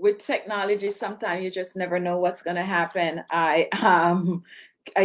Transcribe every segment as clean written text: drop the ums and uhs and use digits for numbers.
with technology, sometimes you just never know what's going to happen. I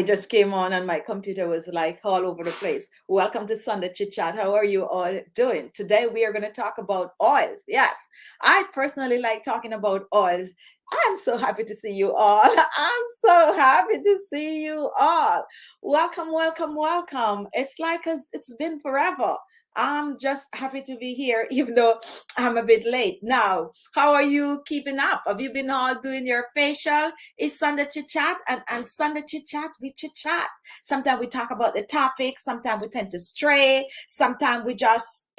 just came on and my computer was like all over the place. Welcome to Sunday Chit Chat. How are you all doing? Today we are going to talk about oils. Yes, I personally like talking about oils. I'm so happy to see you all. I'm so happy to see you all. Welcome, welcome, welcome. It's like it's been forever. I'm just happy to be here, even though I'm a bit late. Now, how are you keeping up? Have you been all doing your facial? It's Sunday Chit Chat, and Sunday Chit Chat, we chit chat. Sometimes we talk about the topic, sometimes we tend to stray, sometimes we just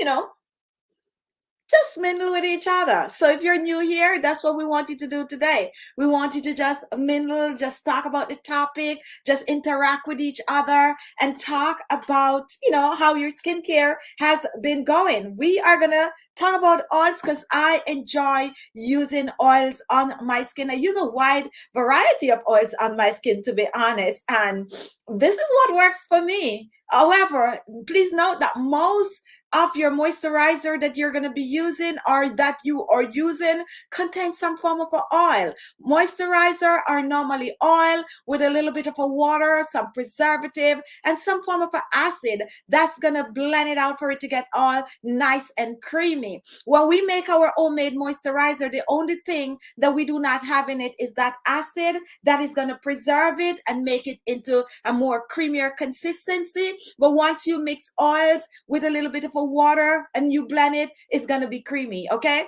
mingle with each other. So if you're new here, that's what we want you to do today. We want you to just mingle, just talk about the topic, just interact with each other and talk about, how your skincare has been going. We are going to talk about oils because I enjoy using oils on my skin. I use a wide variety of oils on my skin, to be honest. And this is what works for me. However, please note that most of your moisturizer that you're going to be using or that you are using contains some form of an oil. Moisturizer are normally oil with a little bit of a water, some preservative, and some form of an acid that's going to blend it out for it to get all nice and creamy. When we make our homemade moisturizer, the only thing that we do not have in it is that acid that is going to preserve it and make it into a more creamier consistency. But once you mix oils with a little bit of a water and you blend it, it's going to be creamy. Okay.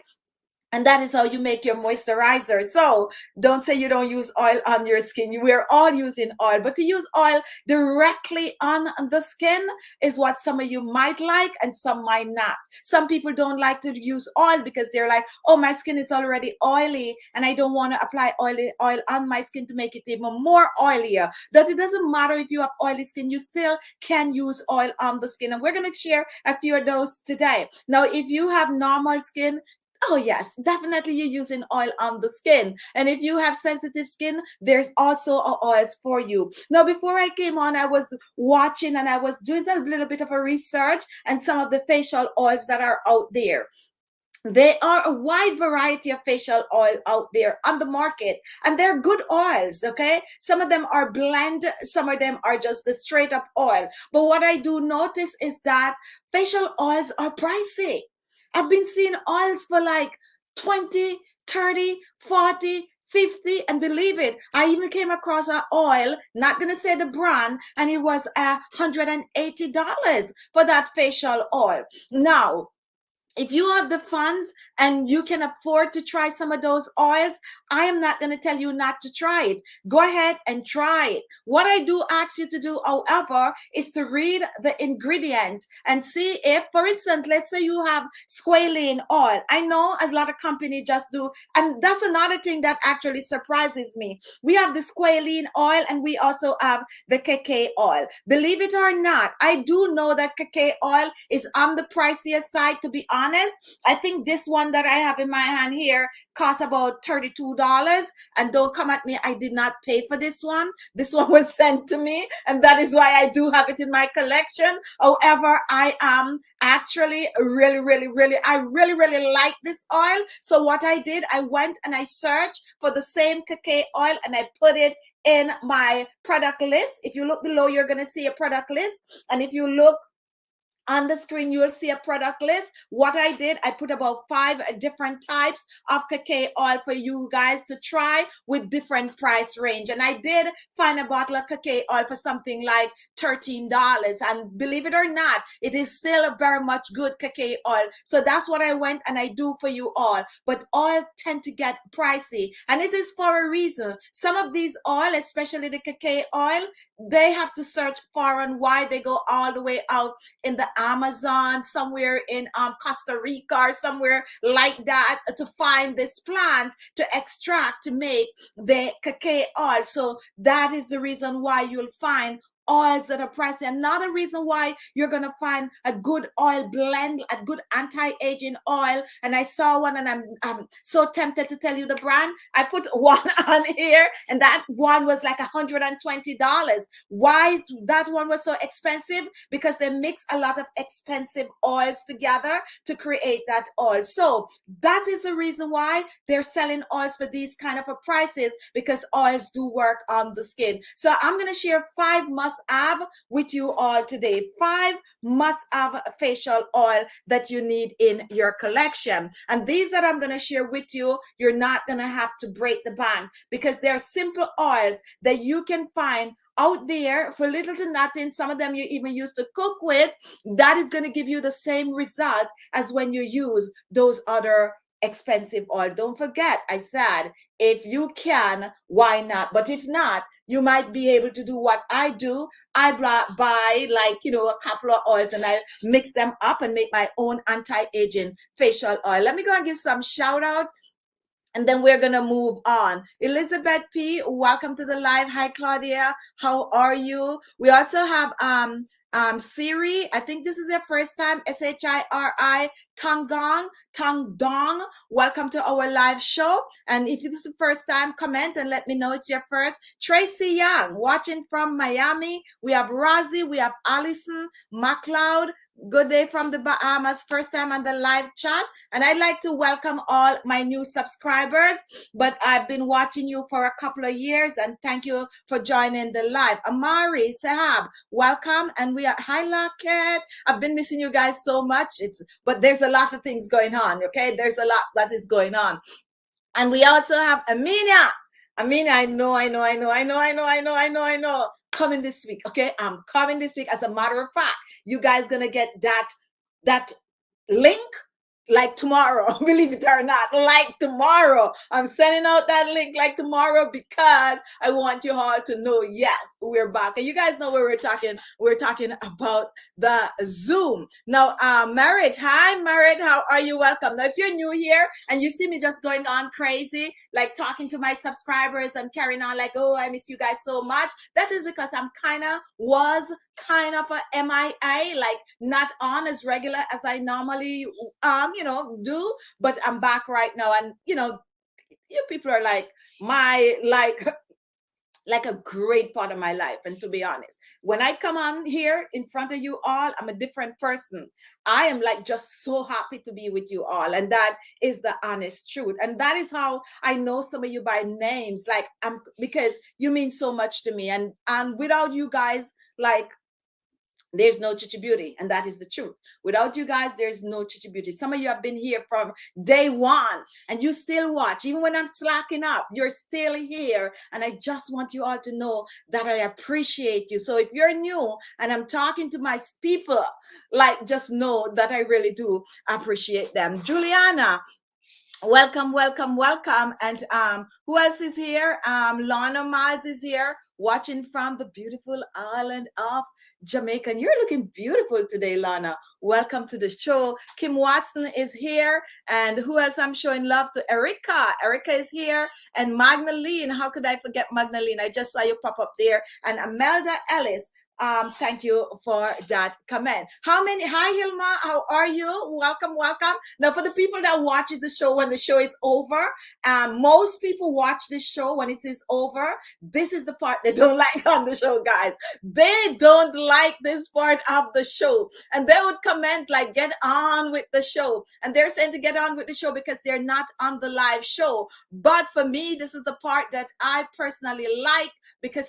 And that is how you make your moisturizer. So don't say you don't use oil on your skin. We're all using oil, but to use oil directly on the skin is what some of you might like and some might not. Some people don't like to use oil because they're like, oh, my skin is already oily and I don't want to apply oil on my skin to make it even more oilier. That it doesn't matter if you have oily skin, you still can use oil on the skin. And we're going to share a few of those today. Now, if you have normal skin, oh yes, definitely you're using oil on the skin. And if you have sensitive skin, there's also oils for you. Now, before I came on, I was watching and I was doing a little bit of a research and some of the facial oils that are out there. There are a wide variety of facial oil out there on the market, and they're good oils, okay? Some of them are blend, some of them are just the straight up oil. But what I do notice is that facial oils are pricey. I've been seeing oils for like 20, 30, 40, 50, and believe it, I even came across an oil, not gonna say the brand, and it was $180 for that facial oil. Now, if you have the funds and you can afford to try some of those oils, I am not going to tell you not to try it. Go ahead and try it. What I do ask you to do, however, is to read the ingredient and see if, for instance, let's say you have squalene oil. I know a lot of companies just do, and that's another thing that actually surprises me. We have the squalene oil and we also have the Khichi oil. Believe it or not, I do know that Khichi oil is on the pricier side, to be honest. I think this one that I have in my hand here costs about $32. And don't come at me, I did not pay for this one. This one was sent to me, and that is why I do have it in my collection. However, I am actually really like this oil. So what I did, I went and I searched for the same Khichi oil and I put it in my product list. If you look below, you're going to see a product list. And if you look on the screen, you'll see a product list. What I did, I put about 5 different types of Khichi oil for you guys to try with different price range. And I did find a bottle of Khichi oil for something like $13. And believe it or not, it is still a very much good Khichi oil. So that's what I went and I do for you all. But oil tend to get pricey, and it is for a reason. Some of these oil, especially the Khichi oil, they have to search far and wide. They go all the way out in the Amazon, somewhere in Costa Rica or somewhere like that to find this plant to extract to make the Khichi oil. So that is the reason why you'll find oils that are pricey. Another reason why you're going to find a good oil blend, a good anti-aging oil. And I saw one and I'm so tempted to tell you the brand. I put one on here and that one was like $120. Why that one was so expensive? Because they mix a lot of expensive oils together to create that oil. So that is the reason why they're selling oils for these kind of prices, because oils do work on the skin. So I'm going to share 5 must-have with you all today. 5 must-have facial oil that you need in your collection. And these that I'm going to share with you, you're not going to have to break the bank, because they're simple oils that you can find out there for little to nothing. Some of them you even used to cook with. That is going to give you the same result as when you use those other expensive oil. Don't forget, I said, if you can, why not? But if not, you might be able to do what I do. I buy like, a couple of oils and I mix them up and make my own anti-aging facial oil. Let me go and give some shout out, and then we're going to move on. Elizabeth P., welcome to the live. Hi, Claudia. How are you? We also have Siri. I think this is your first time. Shiri Tongdong. Welcome to our live show. And if this is the first time, comment and let me know it's your first. Tracy Young, watching from Miami. We have Rosie. We have Allison McLeod. Good day from the Bahamas. First time on the live chat. And I'd like to welcome all my new subscribers, but I've been watching you for a couple of years, and thank you for joining the live. Amari Sahab, welcome. And we are, hi Lockett. I've been missing you guys so much. But there's a lot of things going on. Okay. There's a lot that is going on. And we also have Amina. Amina, I know. Coming this week. Okay. I'm coming this week. As a matter of fact, you guys gonna get that link like tomorrow. Believe it or not, like tomorrow. I'm sending out that link like tomorrow, because I want you all to know, yes, we're back. And you guys know where we're talking. We're talking about the Zoom. Now, Merritt, hi Merritt, how are you? Welcome. Now, if you're new here and you see me just going on crazy, like talking to my subscribers and carrying on like, oh, I miss you guys so much, that is because I'm kind of a MIA, like not on as regular as I normally do, but I'm back right now. And you people are like like a great part of my life. And to be honest, when I come on here in front of you all, I'm a different person. I am like just so happy to be with you all. And that is the honest truth. And that is how I know some of you by names, like because you mean so much to me. And without you guys, like, there's no khichibeauty, and that is the truth. Without you guys, there's no khichibeauty. Some of you have been here from day one, and you still watch. Even when I'm slacking up, you're still here, and I just want you all to know that I appreciate you. So if you're new and I'm talking to my people, like, just know that I really do appreciate them. Juliana, welcome. And who else is here? Lorna Miles is here, watching from the beautiful island of Jamaican. You're looking beautiful today, Lana. Welcome to the show. Kim Watson is here. And who else I'm showing love to? Erica. Erica is here. And Magdalene. How could I forget Magdalene? I just saw you pop up there. And Amelda Ellis. Thank you for that comment. Hi Hilma, how are you? Welcome. Now, for the people that watch the show when the show is over, most people watch this show when it is over. This is the part they don't like on the show, guys. They don't like this part of the show, and they would comment like, get on with the show. And they're saying to get on with the show because they're not on the live show. But for me, this is the part that I personally like, because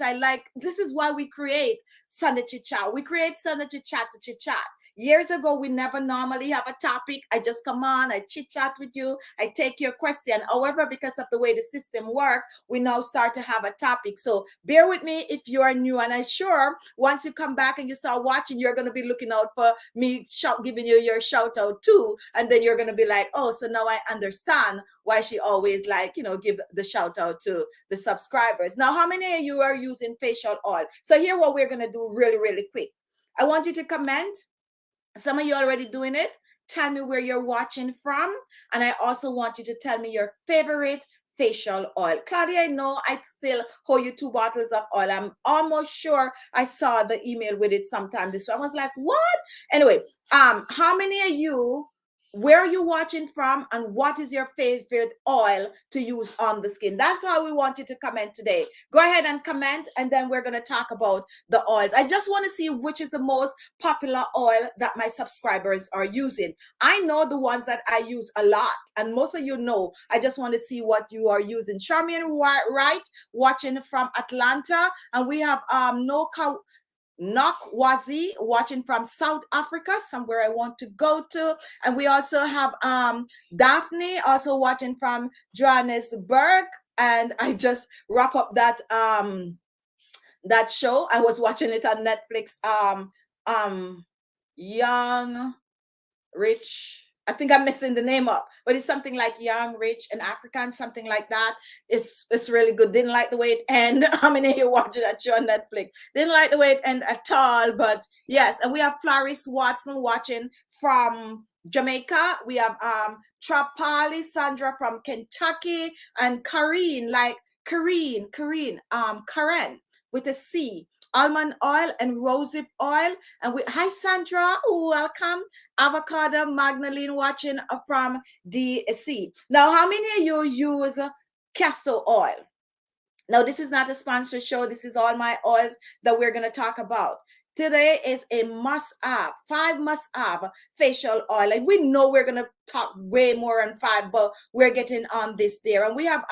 this is why we create Sunday Chit Chat. We create Sunday Chit Chat to chit chat. Years ago, we never normally have a topic. I just come on, I chit chat with you, I take your question. However, because of the way the system works, we now start to have a topic. So bear with me if you are new. And I'm sure once you come back and you start watching, you're going to be looking out for me giving you your shout out too. And then you're going to be like, oh, so now I understand why she always give the shout out to the subscribers. Now, how many of you are using facial oil? So here what we're going to do really, really quick. I want you to comment. Some of you already doing it. Tell me where you're watching from. And I also want you to tell me your favorite facial oil. Claudia, I know I still owe you 2 bottles of oil. I'm almost sure I saw the email with it sometime this week. I was like, what? Anyway, how many of you, where are you watching from, and what is your favorite oil to use on the skin? That's how we want you to comment today. Go ahead and comment, and then we're going to talk about the oils. I just want to see which is the most popular oil that my subscribers are using. I know the ones that I use a lot, and most of you know. I just want to see what you are using. Charmian Wright watching from Atlanta, and we have Nokwazi watching from South Africa, somewhere I want to go to. And we also have Daphne also watching from Johannesburg. And I just wrap up that that show. I was watching it on Netflix. Young Rich, I think I'm messing the name up, but it's something like Young, Rich, and African, something like that. It's really good. Didn't like the way it ended. How many of you watching that show on Netflix? Didn't like the way it ended at all, but yes. And we have Clarice Watson watching from Jamaica. We have Trapali Sandra from Kentucky, and Karen with a C. Almond oil and rosehip oil. And hi Sandra, welcome. Avocado Magdalene watching from DC. Now, how many of you use castor oil? Now, this is not a sponsored show. This is all my oils that we're going to talk about. Today is a must-have, 5 must-have facial oil. And we know we're going to talk way more on 5, but we're getting on this there. And we have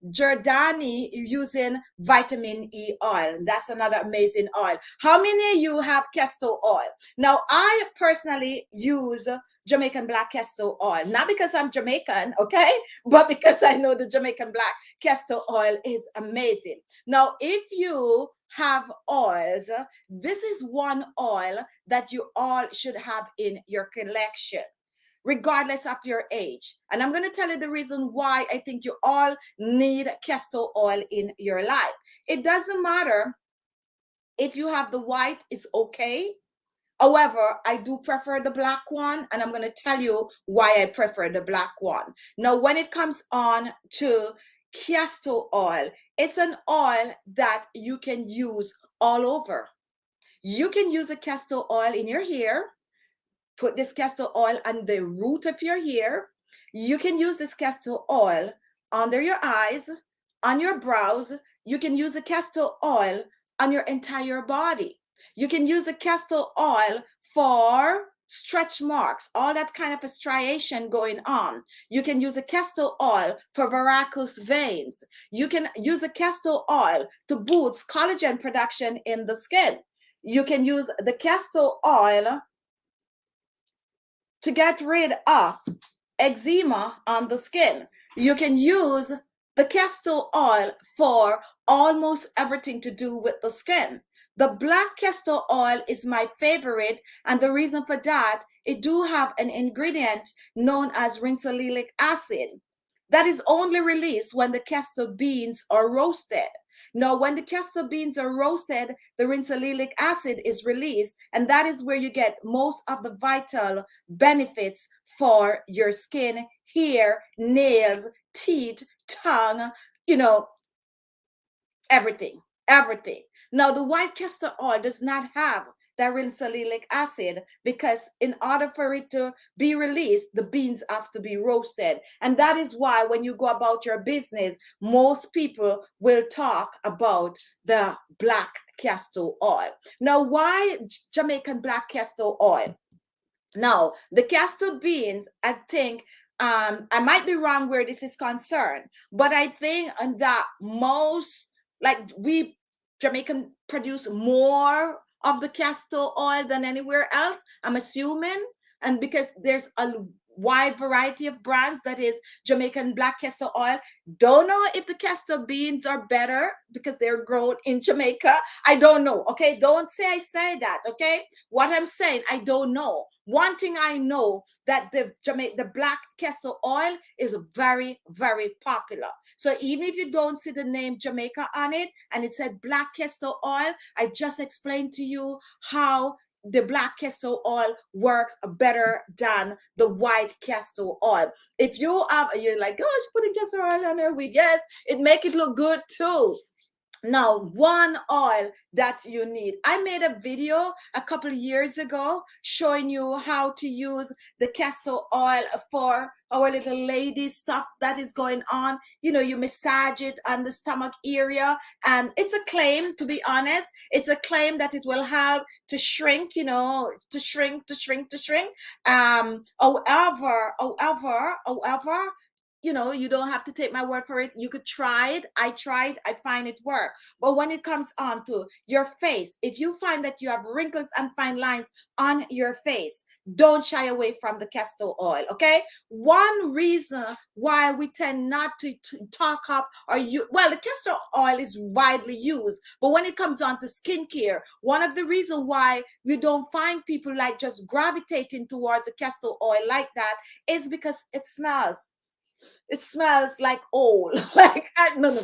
Jordani using vitamin E oil. That's another amazing oil. How many of you have castor oil? Now, I personally use Jamaican black castor oil, not because I'm Jamaican, okay, but because I know the Jamaican black castor oil is amazing. Now, if you have oils, this is one oil that you all should have in your collection, regardless of your age. And I'm going to tell you the reason why I think you all need castor oil in your life. It doesn't matter if you have the white, it's okay. However, I do prefer the black one, and I'm going to tell you why I prefer the black one. Now, when it comes on to castor oil, it's an oil that you can use all over. You can use a castor oil in your hair. Put this castor oil on the root of your hair. You can use this castor oil under your eyes, on your brows. You can use the castor oil on your entire body. You can use the castor oil for stretch marks, all that kind of a striation going on. You can use a castor oil for varicose veins. You can use a castor oil to boost collagen production in the skin. You can use the castor oil to get rid of eczema on the skin. You can use the castor oil for almost everything to do with the skin. The black castor oil is my favorite, and the reason for that, it do have an ingredient known as rinsolilic acid that is only released when the castor beans are roasted. Now, when the castor beans are roasted, the rinsolilic acid is released, and that is where you get most of the vital benefits for your skin, hair, nails, teeth, tongue, everything. Now, the white castor oil does not have that rinsolilic acid because in order for it to be released, the beans have to be roasted. And that is why when you go about your business, most people will talk about the black castor oil. Now, why Jamaican black castor oil? Now, the castor beans, I think, I might be wrong where this is concerned, but I think that most, like we Jamaican produce more of the castor oil than anywhere else, I'm assuming. And because there's a wide variety of brands that is Jamaican black castor oil. Don't know if the castor beans are better because they're grown in Jamaica. I don't know. Okay, don't say I say that. Okay, what I'm saying, I don't know. One thing I know, that the black castor oil is very, very popular. So even if you don't see the name Jamaica on it and it said black castor oil, I just explained to you how the black castor oil works better than the white castor oil. If you have, you're like, gosh, putting castor oil on her wig, yes, it make it look good too. Now, one oil that you need. I made a video a couple of years ago showing you how to use the castor oil for our little lady stuff that is going on. You know, you massage it on the stomach area, and it's a claim, to be honest. It's a claim that it will help to shrink, you know, to shrink. However, you know, you don't have to take my word for it. You could try it. I tried. I find it work. But when it comes on to your face, if you find that you have wrinkles and fine lines on your face, don't shy away from the castor oil, okay? One reason why we tend not to talk up or you, well, the castor oil is widely used, but when it comes on to skincare, one of the reasons why we don't find people like just gravitating towards the castor oil like that is because it smells. It smells like old. Like, no.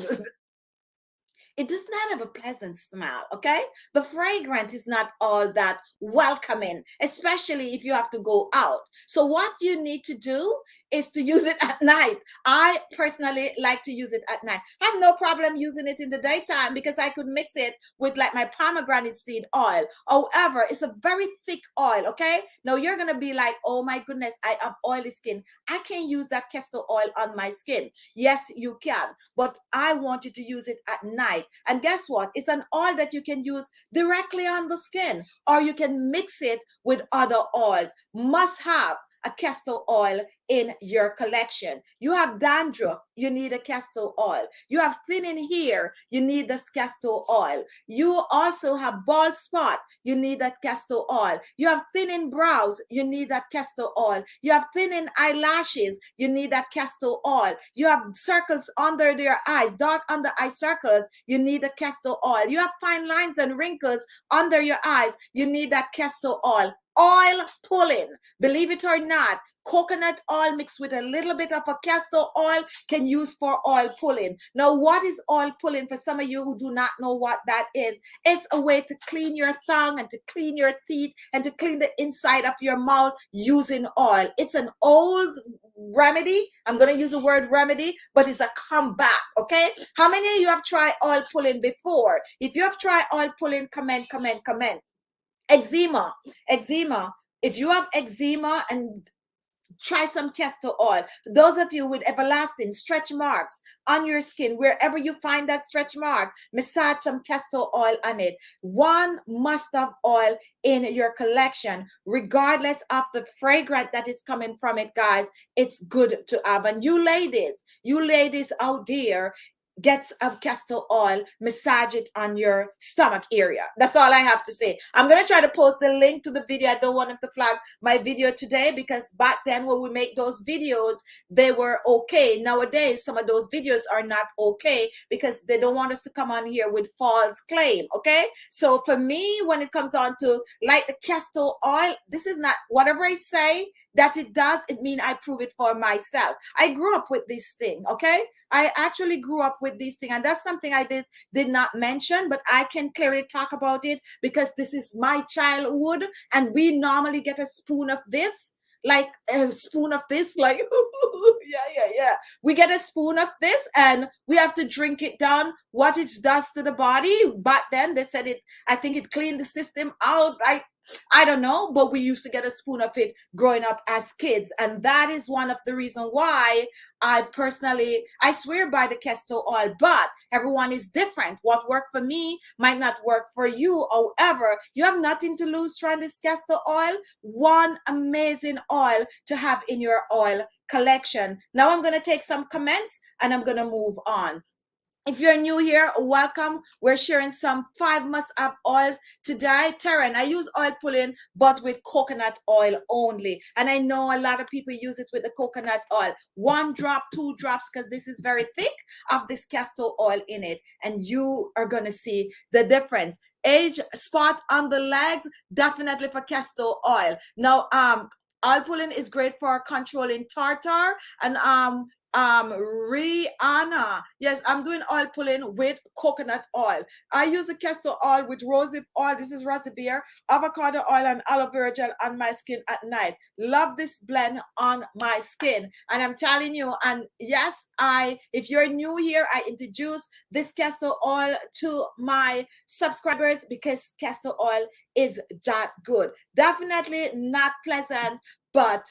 It does not have a pleasant smell, okay? The fragrance is not all that welcoming, especially if you have to go out. So what you need to do is to use it at night. I personally like to use it at night. I have no problem using it in the daytime because I could mix it with like my pomegranate seed oil. However, it's a very thick oil, okay? Now you're going to be like, oh my goodness, I have oily skin. I can use that castor oil on my skin. Yes, you can, but I want you to use it at night. And guess what? It's an oil that you can use directly on the skin, or you can mix it with other oils. Must have a castor oil in your collection. You have dandruff, you need a castor oil. You have thinning hair, you need this castor oil. You also have bald spot, you need that castor oil. You have thinning brows, you need that castor oil. You have thinning eyelashes, you need that castor oil. You have circles under your eyes, dark under eye circles, you need a castor oil. You have fine lines and wrinkles under your eyes, you need that castor oil. Oil pulling, believe it or not, coconut oil mixed with a little bit of a castor oil can use for oil pulling. Now, what is oil pulling? For some of you who do not know what that is, it's a way to clean your tongue and to clean your teeth and to clean the inside of your mouth using oil. It's an old remedy. I'm going to use the word remedy, but it's a comeback, okay? How many of you have tried oil pulling before? If you have tried oil pulling, comment. Eczema. If you have eczema, and try some castor oil. Those of you with everlasting stretch marks on your skin, wherever you find that stretch mark, massage some castor oil on it. One must-have oil in your collection, regardless of the fragrance that is coming from it, guys. It's good to have. And you ladies out there, get a castor oil, massage it on your stomach area. That's all I have to say. I'm going to try to post the link to the video. I don't want them to flag my video today because back then when we make those videos, they were okay. Nowadays, some of those videos are not okay because they don't want us to come on here with false claim, okay? So for me, when it comes on to like the castor oil, this is not whatever I say that it does, it mean I prove it for myself. I grew up with this thing, okay? I actually grew up with this thing, and that's something I did not mention, but I can clearly talk about it because this is my childhood, and we normally get a spoon of this, like a spoon of this, like yeah. We get a spoon of this, and we have to drink it down. What it does to the body, back then they said it. I think it cleaned the system out. I don't know, but we used to get a spoon of it growing up as kids. And that is one of the reasons why I swear by the castor oil, but everyone is different. What worked for me might not work for you. However, you have nothing to lose trying this castor oil. One amazing oil to have in your oil collection. Now I'm going to take some comments and I'm going to move on. If you're new here, welcome. We're sharing some 5 must-have oils today. Taryn, I use oil pulling, but with coconut oil only. And I know a lot of people use it with the coconut oil. 1 drop, 2 drops, because this is very thick of this castor oil in it. And you are going to see the difference. Age spot on the legs, definitely for castor oil. Now, oil pulling is great for controlling tartar, and Rihanna. Yes, I'm doing oil pulling with coconut oil. I use a castor oil with rosehip oil. This is Rosehip, avocado oil, and aloe vera gel on my skin at night. Love this blend on my skin. And I'm telling you, and yes, if you're new here, I introduce this castor oil to my subscribers because castor oil is that good. Definitely not pleasant, but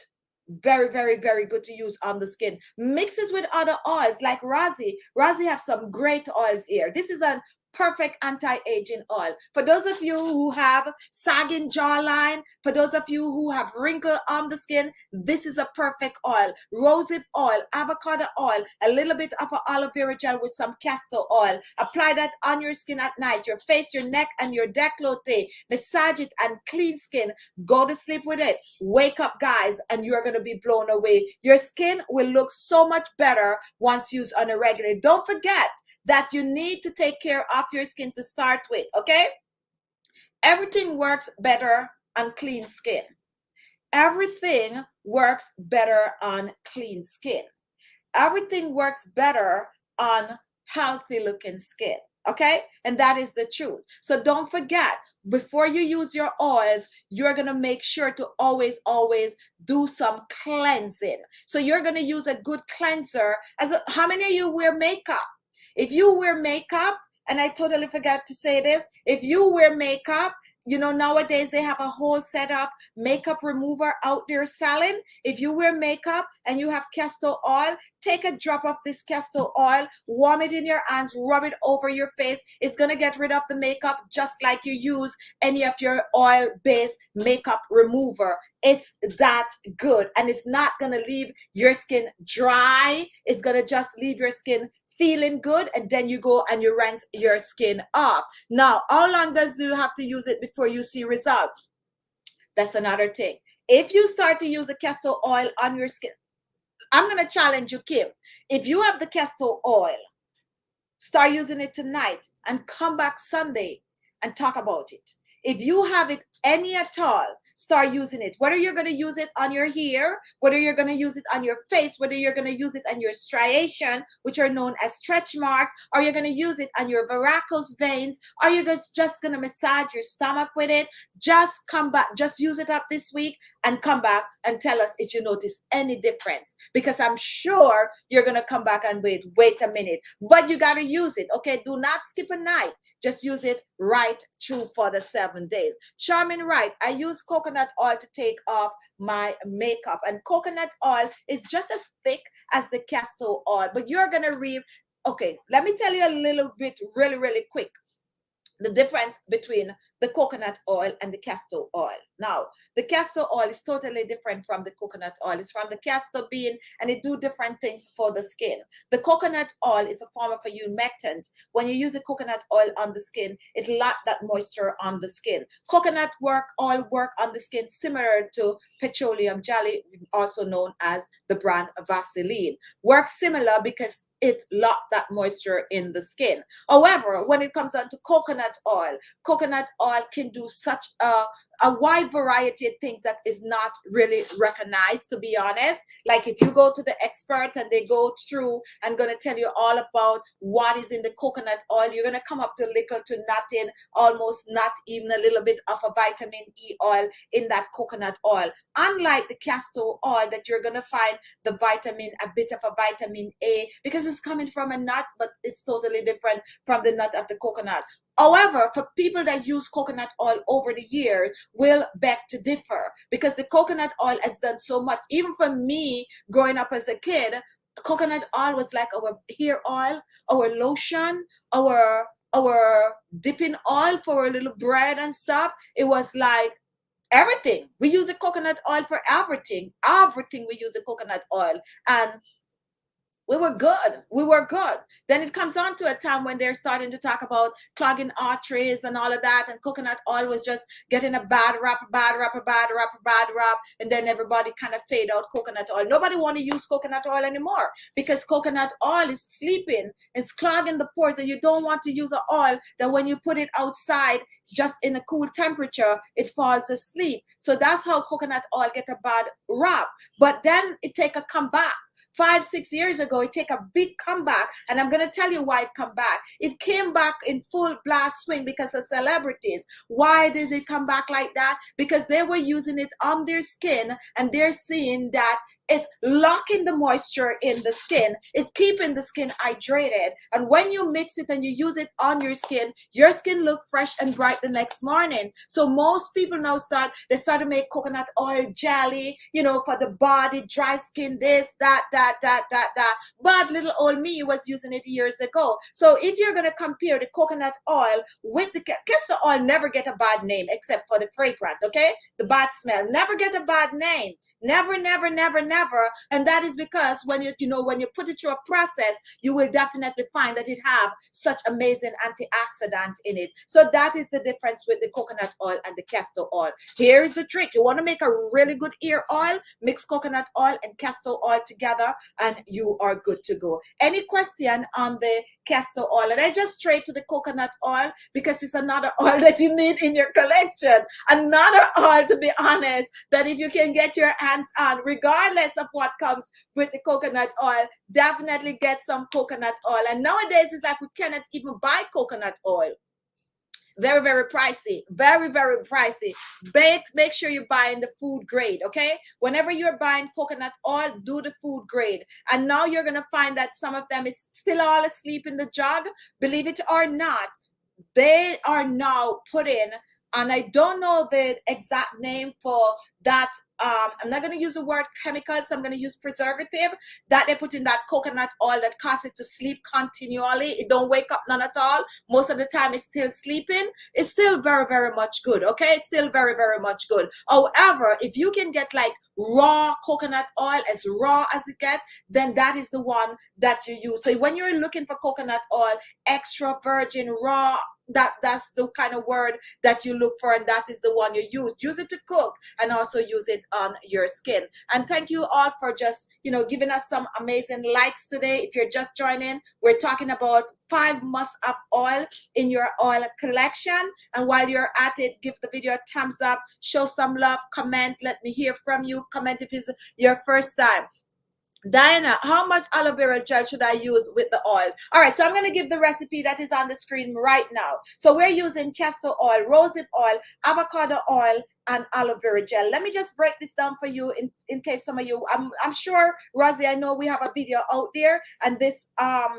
very, very, very good to use on the skin. Mix it with other oils like Rosie have some great oils here. This is a perfect anti-aging oil for those of you who have sagging jawline, for those of you who have wrinkle on the skin. This is a perfect oil. Rosehip oil, avocado oil, a little bit of an aloe vera gel with some castor oil. Apply that on your skin at night, your face, your neck, and your décolleté. Massage it and clean skin. Go to sleep with it. Wake up, guys, and you're going to be blown away. Your skin will look so much better once used on a regular. Don't forget that you need to take care of your skin to start with, okay? Everything works better on clean skin. Everything works better on clean skin. Everything works better on healthy looking skin, okay? And that is the truth. So don't forget, before you use your oils, you're going to make sure to always do some cleansing. So you're going to use a good cleanser. How many of you wear makeup? If you wear makeup, and I totally forgot to say this, if you wear makeup, you know, nowadays they have a whole set of makeup remover out there selling. If you wear makeup and you have castor oil, take a drop of this castor oil, warm it in your hands, rub it over your face. It's going to get rid of the makeup just like you use any of your oil-based makeup remover. It's that good, and it's not going to leave your skin dry. It's going to just leave your skin feeling good, and then you go and you rinse your skin off. Now, how long does you have to use it before you see results? That's another thing. If you start to use the castor oil on your skin, I'm going to challenge you, Kim. If you have the castor oil, start using it tonight and come back Sunday and talk about it. If you have it any at all, start using it. Whether you're going to use it on your hair, whether you're going to use it on your face, whether you're going to use it on your striation, which are known as stretch marks, or you're going to use it on your varicose veins, or you're just going to massage your stomach with it, just come back, just use it up this week and come back and tell us if you notice any difference, because I'm sure you're going to come back and wait a minute, but you got to use it. Okay, do not skip a night. Just use it right through for the 7 days. Charming right, I use coconut oil to take off my makeup, and coconut oil is just as thick as the castor oil, but you're gonna read. Okay, let me tell you a little bit really quick the difference between the coconut oil and the castor oil. Now, the castor oil is totally different from the coconut oil. It's from the castor bean, and it do different things for the skin. The coconut oil is a form of a humectant. When you use the coconut oil on the skin, it lock that moisture on the skin. Coconut oil work on the skin similar to petroleum jelly, also known as the brand Vaseline. Works similar because it lock that moisture in the skin. However, when it comes down to coconut oil can do such a wide variety of things that is not really recognized, to be honest. Like if you go to the expert and they go through and going to tell you all about what is in the coconut oil, you're going to come up to little to nothing, almost not even a little bit of a vitamin E oil in that coconut oil. Unlike the castor oil that you're going to find the vitamin, a bit of a vitamin A, because it's coming from a nut, but it's totally different from the nut of the coconut. However, for people that use coconut oil over the years will beg to differ, because the coconut oil has done so much. Even for me, growing up as a kid, coconut oil was like our hair oil, our lotion, our dipping oil for a little bread and stuff. It was like everything. We use the coconut oil for everything. Everything we use the coconut oil. And we were good. Then it comes on to a time when they're starting to talk about clogging arteries and all of that, and coconut oil was just getting a bad rap, and then everybody kind of fade out coconut oil. Nobody want to use coconut oil anymore because coconut oil is sleeping, it's clogging the pores, and you don't want to use an oil that when you put it outside just in a cool temperature, it falls asleep. So that's how coconut oil get a bad rap. But then it take a comeback. 5-6 years ago, it take a big comeback, and I'm going to tell you why it come back. It came back in full blast swing because of celebrities. Why did it come back like that? Because they were using it on their skin, and they're seeing that it's locking the moisture in the skin. It's keeping the skin hydrated. And when you mix it and you use it on your skin look fresh and bright the next morning. So most people now start to make coconut oil jelly, for the body, dry skin, this, that. But little old me was using it years ago. So if you're going to compare the coconut oil with the castor oil, never get a bad name except for the fragrance, okay? The bad smell. Never get a bad name. Never, never, never, never. And that is because when you put it through a process, you will definitely find that it have such amazing antioxidant in it. So that is the difference with the coconut oil and the castor oil. Here is the trick. You want to make a really good ear oil, mix coconut oil and castor oil together, and you are good to go. Any question on the castor oil? And I just straight to the coconut oil because it's another oil that you need in your collection. Another oil, to be honest, that if you can get your hands on, regardless of what comes with the coconut oil, definitely get some coconut oil. And nowadays it's like we cannot even buy coconut oil. Very, very pricey. Very, very pricey. Make sure you're buying the food grade, okay? Whenever you're buying coconut oil, do the food grade. And now you're going to find that some of them is still all asleep in the jug. Believe it or not, they are now putting, and I don't know the exact name for that. I'm not going to use the word chemicals. I'm going to use preservative that they put in that coconut oil that causes it to sleep continually. It don't wake up none at all. Most of the time it's still sleeping. It's still very, very much good. Okay. It's still very, very much good. However, if you can get like raw coconut oil, as raw as it gets, then that is the one that you use. So when you're looking for coconut oil, extra virgin raw, that's the kind of word that you look for, and that is the one you use. Use it to cook and also use it on your skin. And thank you all for just giving us some amazing likes today. If you're just joining, we're talking about 5 must-have oil in your oil collection. And while you're at it, give the video a thumbs up, show some love, comment, let me hear from you. Comment if it's your first time. Diana, how much aloe vera gel should I use with the oil? All right, so I'm going to give the recipe that is on the screen right now. So we're using castor oil, rosehip oil, avocado oil, and aloe vera gel. Let me just break this down for you in case some of you, I'm sure, Rosie, I know we have a video out there, and this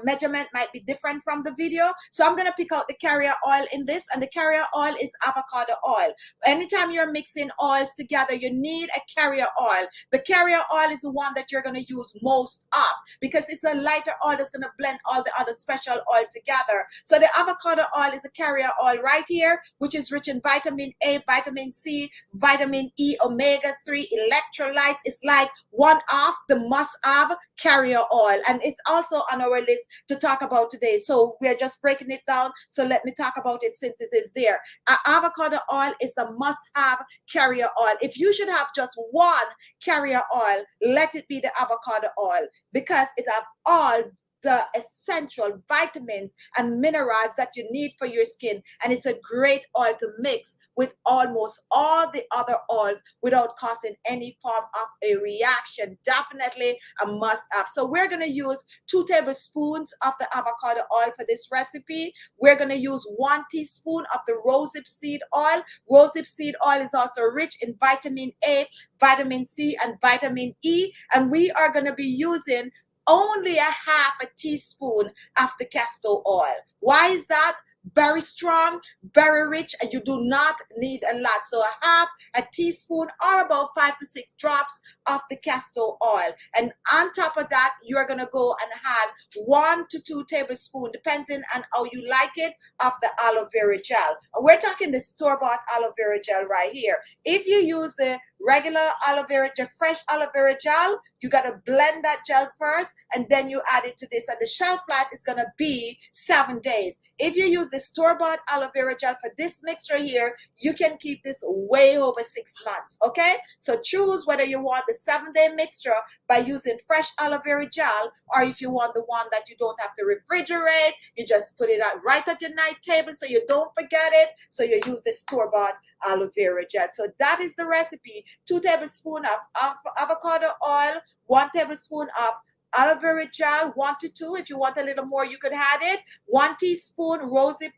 measurement might be different from the video. So I'm going to pick out the carrier oil in this, and the carrier oil is avocado oil. Anytime you're mixing oils together, you need a carrier oil. The carrier oil is the one that you're going to use most of because it's a lighter oil that's going to blend all the other special oil together. So the avocado oil is a carrier oil right here, which is rich in vitamin A, vitamin C, vitamin E, omega-3, electrolytes. It's like one of the must-have carrier oil, and it's also on our list to talk about today. So we're just breaking it down. So let me talk about it since it is there. Avocado oil is a must-have carrier oil. If you should have just one carrier oil, let it be the avocado oil because it have all the essential vitamins and minerals that you need for your skin, and it's a great oil to mix with almost all the other oils without causing any form of a reaction. Definitely a must-have. So we're going to use 2 tablespoons of the avocado oil for this recipe. We're going to use 1 teaspoon of the rosehip seed oil. Rosehip seed oil is also rich in vitamin A, vitamin C, and vitamin E, and we are going to be using only a half a teaspoon of the castor oil. Why is that? Very strong, very rich, and you do not need a lot. So a half a teaspoon or about 5 to 6 drops of the castor oil. And on top of that, you're going to go and add 1 to 2 tablespoons, depending on how you like it, of the aloe vera gel. And we're talking the store-bought aloe vera gel right here. If you use the regular aloe vera gel, fresh aloe vera gel, you got to blend that gel first and then you add it to this, and the shelf life is going to be 7 days. If you use the store-bought aloe vera gel for this mixture here, you can keep this way over 6 months. Okay, so choose whether you want the 7-day mixture by using fresh aloe vera gel, or if you want the one that you don't have to refrigerate, you just put it out right at your night table so you don't forget it. So you use the store-bought aloe vera gel. So that is the recipe. 2 tablespoons of avocado oil, 1 tablespoon of aloe vera gel, 1 to 2. If you want a little more, you could add it. 1 teaspoon rosehip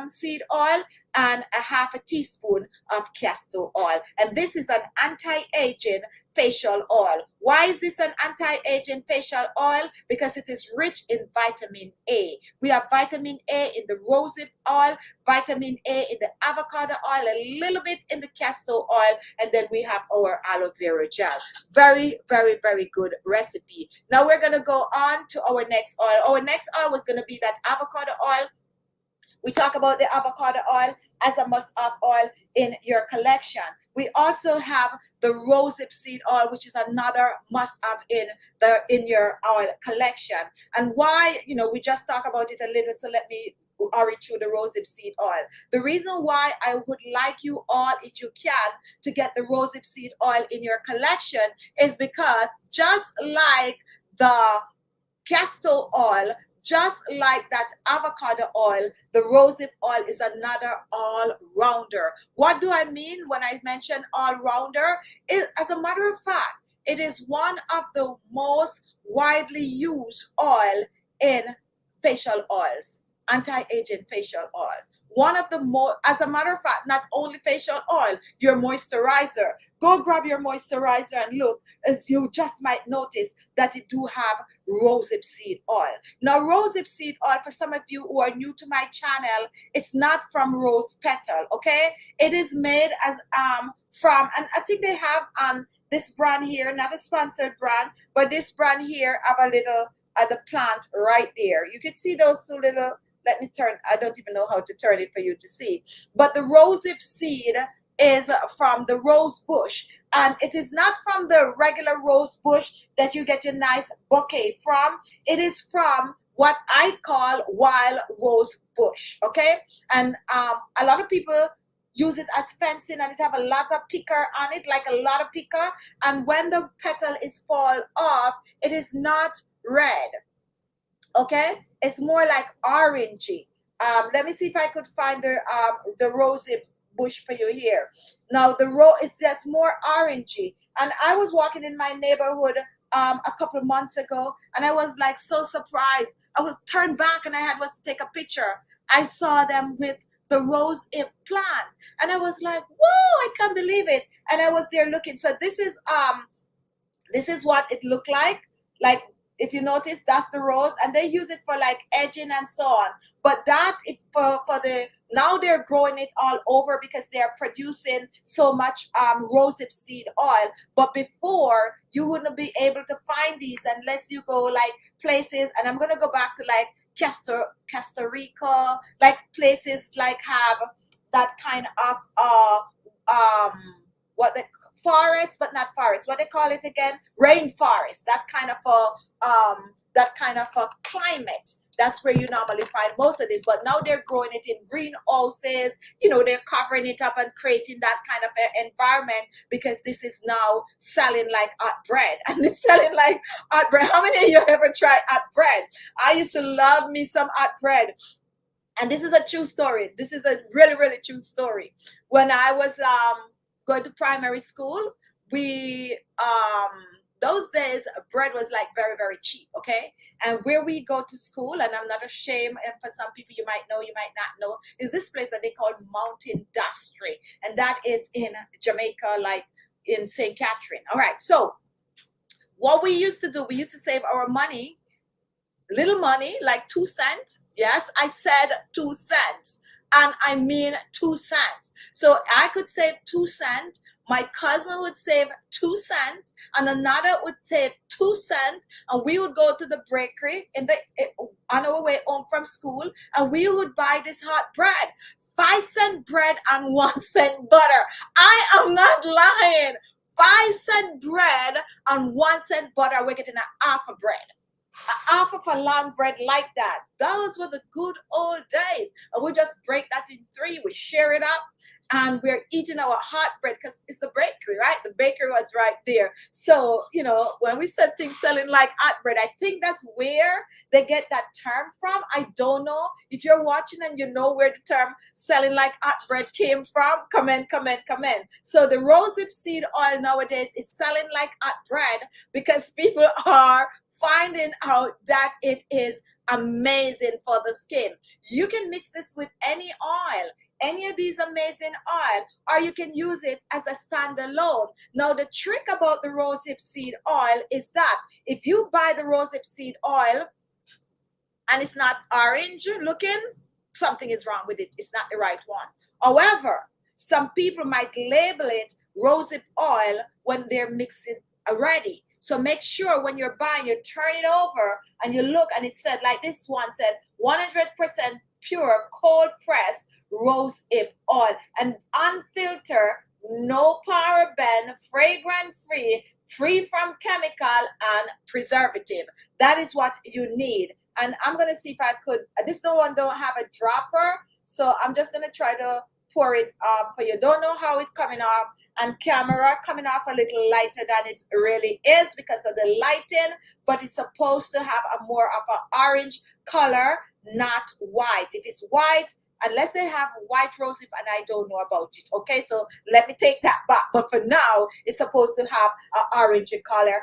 seed oil, and a half a teaspoon of castor oil. And this is an anti-aging facial oil. Why is this an anti-aging facial oil? Because it is rich in vitamin A. We have vitamin A in the rosehip oil, vitamin A in the avocado oil, a little bit in the castor oil, and then we have our aloe vera gel. Very, very, very good recipe. Now we're going to go on to our next oil. Our next oil was going to be that avocado oil. We talk about the avocado oil as a must-have oil in your collection. We also have the rosehip seed oil, which is another must-have in your oil collection. And why, we just talk about it a little, so let me hurry through the rosehip seed oil. The reason why I would like you all, if you can, to get the rosehip seed oil in your collection is because just like the castor oil, just like that avocado oil, the rosehip oil is another all-rounder. What do I mean when I mention all-rounder? As a matter of fact, it is one of the most widely used oil in facial oils, anti-aging facial oils. One of the more, as a matter of fact, not only facial oil, your moisturizer. Go grab your moisturizer and look, as you just might notice that it do have rosehip seed oil. Now, rosehip seed oil, for some of you who are new to my channel, it's not from rose petal, okay? It is made as from, and I think they have this brand here, not a sponsored brand, but this brand here have a little the plant right there. You can see those two little. Let me turn, I don't even know how to turn it for you to see. But the rosehip seed is from the rose bush. And it is not from the regular rose bush that you get your nice bouquet from. It is from what I call wild rose bush, okay? And a lot of people use it as fencing, and it have a lot of picker on it, like a lot of picker. And when the petal is fall off, it is not red. Okay, it's more like orangey. Let me see if I could find the rosehip bush for you here. Now the rose is just more orangey, and I was walking in my neighborhood a couple of months ago, and I was like so surprised. I was turned back, and I was to take a picture. I saw them with the rosehip plant, and I was like, whoa, I can't believe it. And I was there looking. So this is what it looked like. If you notice, that's the rose, and they use it for like edging and so on. But that for the, now they're growing it all over because they're producing so much rosehip seed oil. But before, you wouldn't be able to find these unless you go like places, and I'm gonna go back to like Costa Rica, like places like have that kind of what the forest, but not forest. What they call it again? Rainforest. That kind of a climate. That's where you normally find most of this. But now they're growing it in greenhouses. They're covering it up and creating that kind of environment because this is now selling like hot bread. And it's selling like hot bread. How many of you ever tried hot bread? I used to love me some hot bread. And this is a true story. This is a really, really true story. When I was going to primary school, we those days bread was like very, very cheap, okay? And where we go to school, and I'm not ashamed, and for some people you might know, you might not know, is this place that they call Mountain Dastry, and that is in Jamaica, like in St. Catherine. All right, so what we used to do, we used to save our money, little money, like 2 cents. Yes, I said 2 cents. And I mean 2 cents. So I could save 2 cents. My cousin would save 2 cents, and another would save 2 cents, and we would go to the bakery on our way home from school, and we would buy this hot bread, 5-cent bread and 1 cent butter. I am not lying. 5-cent bread and 1 cent butter. We're getting a half a bread. Half of a long bread like that. Those were the good old days. And we just break that in 3. We share it up, and we're eating our hot bread because it's the bakery, right? The bakery was right there. So, when we said things selling like hot bread, I think that's where they get that term from. I don't know. If you're watching and you know where the term selling like hot bread came from, comment. So the rosehip seed oil nowadays is selling like hot bread because people are finding out that it is amazing for the skin. You can mix this with any oil, any of these amazing oil, or you can use it as a standalone. Now, the trick about the Rosehip Seed Oil is that if you buy the Rosehip Seed Oil and it's not orange looking, something is wrong with it. It's not the right one. However, some people might label it rosehip oil when they're mixing already. So make sure when you're buying, you turn it over and you look, and it said, like this one said, 100% pure cold pressed rosehip oil and unfiltered, no paraben, fragrance free, free from chemical and preservative. That is what you need. And I'm going to see if I could, this one don't have a dropper, so I'm just going to try to pour it for you. Don't know how it's coming off, and camera coming off a little lighter than it really is because of the lighting, but it's supposed to have a more of an orange color, not white. If it's white, unless they have white rosehip, and I don't know about it, okay? So let me take that back. But for now, it's supposed to have an orange color.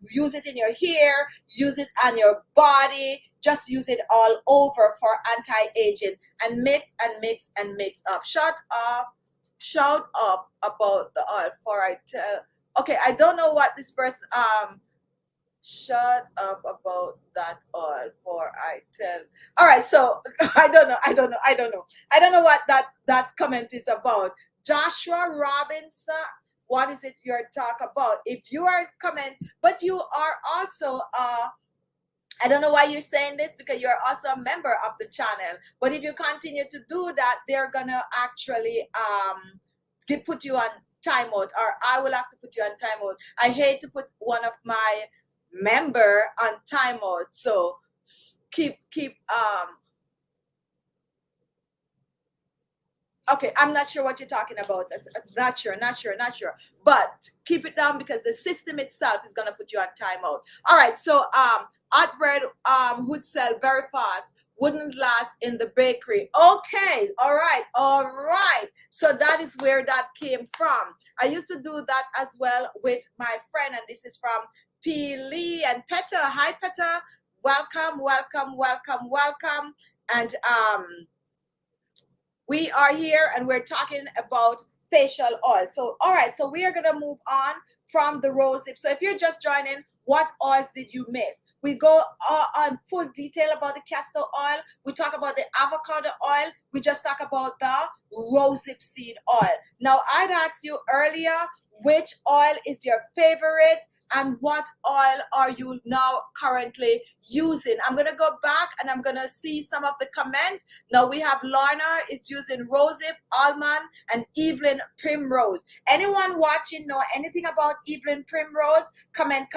Use it in your hair, use it on your body, just use it all over for anti-aging, and mix and mix and mix up. Shout up about the oil for I tell. Okay, I don't know what this person shut up about that oil for I tell. All right, so I don't know what that comment is about. Joshua Robinson, what is it you're talking about? If you are comment, but you are also I don't know why you're saying this, because you're also a member of the channel. But if you continue to do that, they're gonna actually put you on timeout, or I will have to put you on timeout. I hate to put one of my member on timeout, so keep okay, I'm not sure what you're talking about. Not sure. But keep it down, because the system itself is gonna put you on timeout. All right, so hot bread would sell very fast, wouldn't last in the bakery. Okay, all right. So that is where that came from. I used to do that as well with my friend, and this is from P. Lee and Petter. Hi, Petter. Welcome. And we are here and we're talking about facial oil. So, all right, so we are going to move on from the rosehip. So if you're just joining, what oils did you miss? We go on full detail about the castor oil. We talk about the avocado oil. We just talk about the rosehip seed oil. Now, I'd asked you earlier, which oil is your favorite? And what oil are you now currently using? I'm going to go back and I'm going to see some of the comment. Now we have Lorna is using rosehip, almond, and Evelyn Primrose. Anyone watching know anything about Evelyn Primrose? Comment.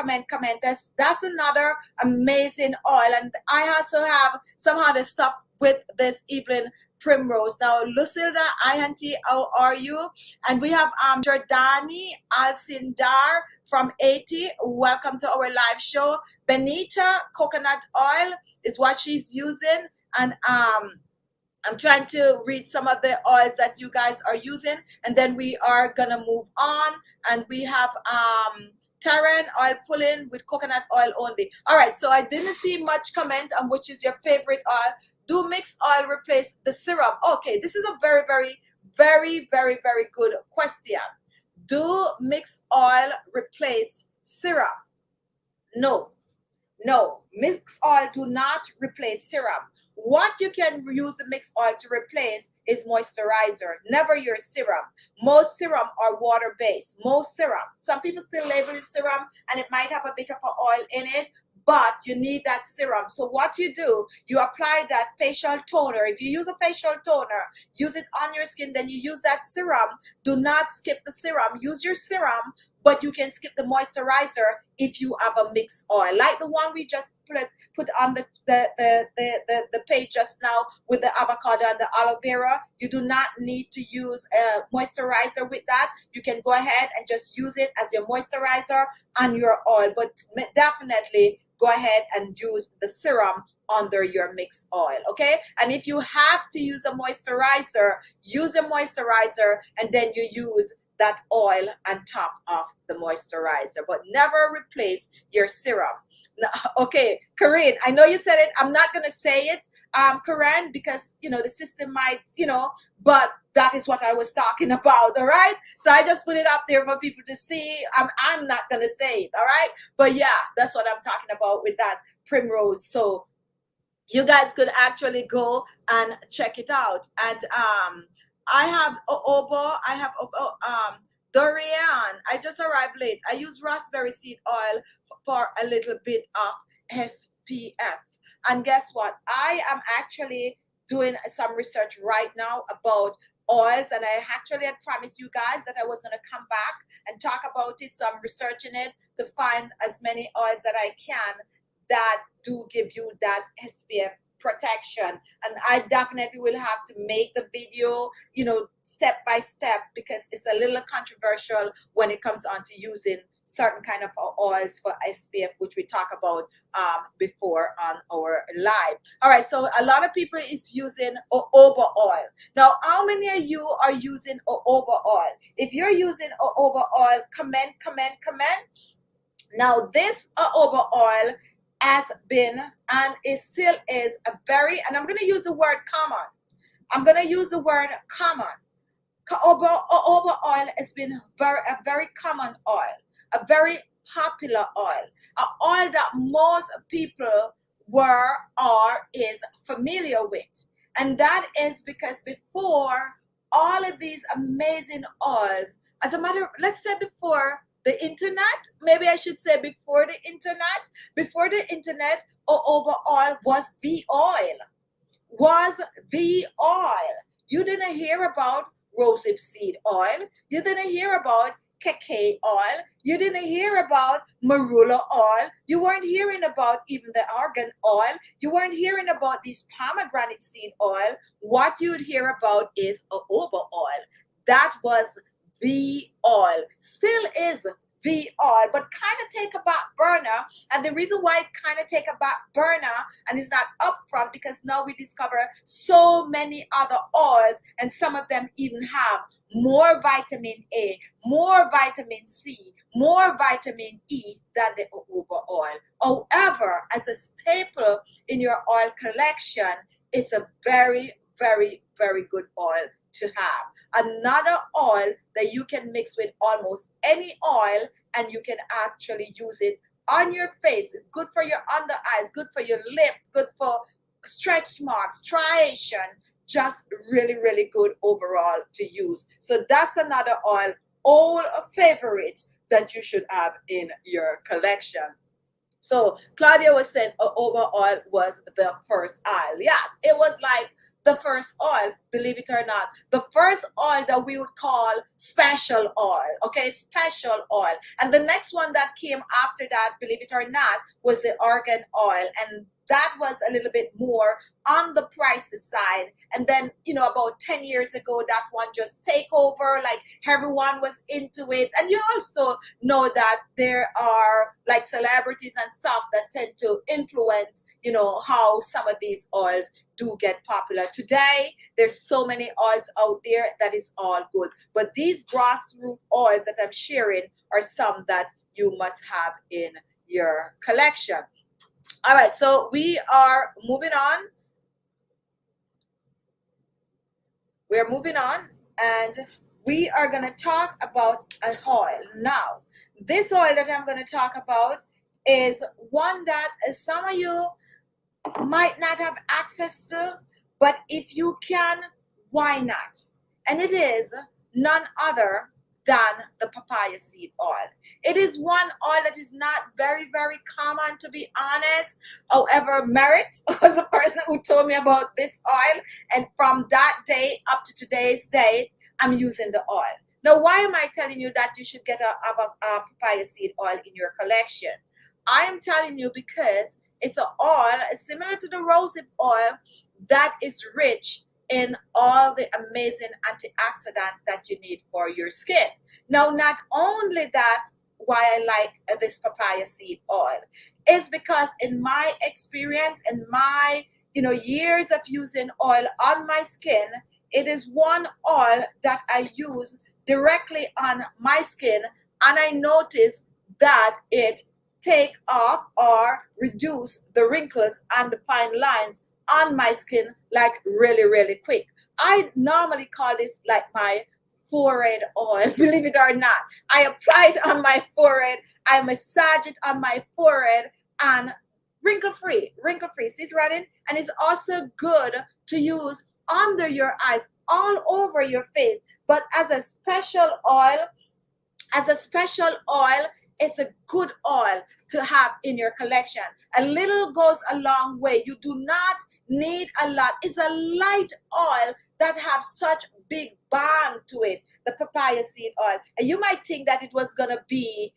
That's another amazing oil. And I also have some other stuff with this Evelyn Primrose. Now, Lucilda, hi auntie, how are you? And we have Jordani Alcindar from 80. Welcome to our live show. Benita coconut oil is what she's using, and I'm trying to read some of the oils that you guys are using, and then we are gonna move on. And we have Taryn oil pulling with coconut oil only. All right, so I didn't see much comment on which is your favorite oil. Do mixed oil replace the serum? Okay, this is a very good question. Do mixed oil replace serum? No. Mixed oil do not replace serum. What you can use the mixed oil to replace is moisturizer, never your serum. Most serum are water-based. Most serum. Some people still label it serum, and it might have a bit of oil in it, but you need that serum. So what you do, you apply that facial toner. If you use a facial toner, use it on your skin, then you use that serum. Do not skip the serum. Use your serum, but you can skip the moisturizer if you have a mixed oil, like the one we just put on the page just now with the avocado and the aloe vera. You do not need to use a moisturizer with that. You can go ahead and just use it as your moisturizer on your oil, but definitely go ahead and use the serum under your mixed oil, okay? And if you have to use a moisturizer, use a moisturizer, and then you use that oil on top of the moisturizer, but never replace your serum. Okay, Corinne, I know you said it. I'm not going to say it, Corinne, because, you know, the system might, you know, but that is what I was talking about, all right? So I just put it up there for people to see. I'm not going to say it, all right? But yeah, that's what I'm talking about with that primrose. So you guys could actually go and check it out. And I have jojoba, I have durian. I just arrived late. I use raspberry seed oil for a little bit of SPF. And guess what? I am actually doing some research right now about oils, and I actually had promised you guys that I was going to come back and talk about it. So I'm researching it to find as many oils that I can that do give you that SPF protection. And I definitely will have to make the video, you know, step by step, because it's a little controversial when it comes on to using certain kind of oils for SPF, which we talk about before on our live. All right, so a lot of people is using jojoba oil. Now, how many of you are using jojoba oil? If you're using jojoba oil, comment. Now, this jojoba oil has been and it still is a very, and I'm going to use the word common. I'm going to use the word common. Jojoba oil has been a very common oil, a very popular oil, an oil that most people were or is familiar with. And that is because before all of these amazing oils, as a matter of, let's say before the internet, maybe I should say before the internet, jojoba oil was the oil, You didn't hear about Rosehip Seed Oil. You didn't hear about Khichi oil. You didn't hear about marula oil. You weren't hearing about even the Argan Oil. You weren't hearing about these Pomegranate Seed Oil. What you would hear about is jojoba oil. That was the oil, still is the oil, but kind of take a back burner. And the reason why it kind of take a back burner and it's not upfront, because now we discover so many other oils, and some of them even have more vitamin A, more vitamin C, more vitamin E than the jojoba oil. However, as a staple in your oil collection, it's a very, very, very good oil to have. Another oil that you can mix with almost any oil, and you can actually use it on your face. Good for your under eyes, good for your lip, good for stretch marks, striation. Just really, really good overall to use. So that's another oil, old favorite that you should have in your collection. So Claudia was saying jojoba oil was the first oil. Yes, it was like the first oil, believe it or not, the first oil that we would call special oil, okay, special oil. And the next one that came after that, believe it or not, was the Argan Oil. And that was a little bit more on the prices side. And then, you know, about 10 years ago, that one just take over, like everyone was into it. And you also know that there are like celebrities and stuff that tend to influence, you know, how some of these oils do get popular. Today, there's so many oils out there that is all good. But these grassroots oils that I'm sharing are some that you must have in your collection. All right, so we are moving on. We're moving on, and we are going to talk about an oil. Now, this oil that I'm going to talk about is one that some of you might not have access to, but if you can, why not? And it is none other than the papaya seed oil. It is one oil that is not very, very common, to be honest. However, Merritt was the person who told me about this oil, and from that day up to today's date, I'm using the oil. Now, why am I telling you that you should get a papaya seed oil in your collection? I am telling you because it's an oil similar to the rosehip oil that is rich in all the amazing antioxidants that you need for your skin. Now, not only that, why I like this papaya seed oil is because in my experience, in my years of using oil on my skin, it is one oil that I use directly on my skin, and I noticed that it take off or reduce the wrinkles and the fine lines on my skin like really, really quick. I normally call this like my forehead oil, believe it or not. I apply it on my forehead, I massage it on my forehead, and wrinkle free, wrinkle free. See it running? And it's also good to use under your eyes, all over your face, but as a special oil, it's a good oil to have in your collection. A little goes a long way. You do not need a lot. It's a light oil that have such big bang to it, the papaya seed oil. And you might think that it was gonna be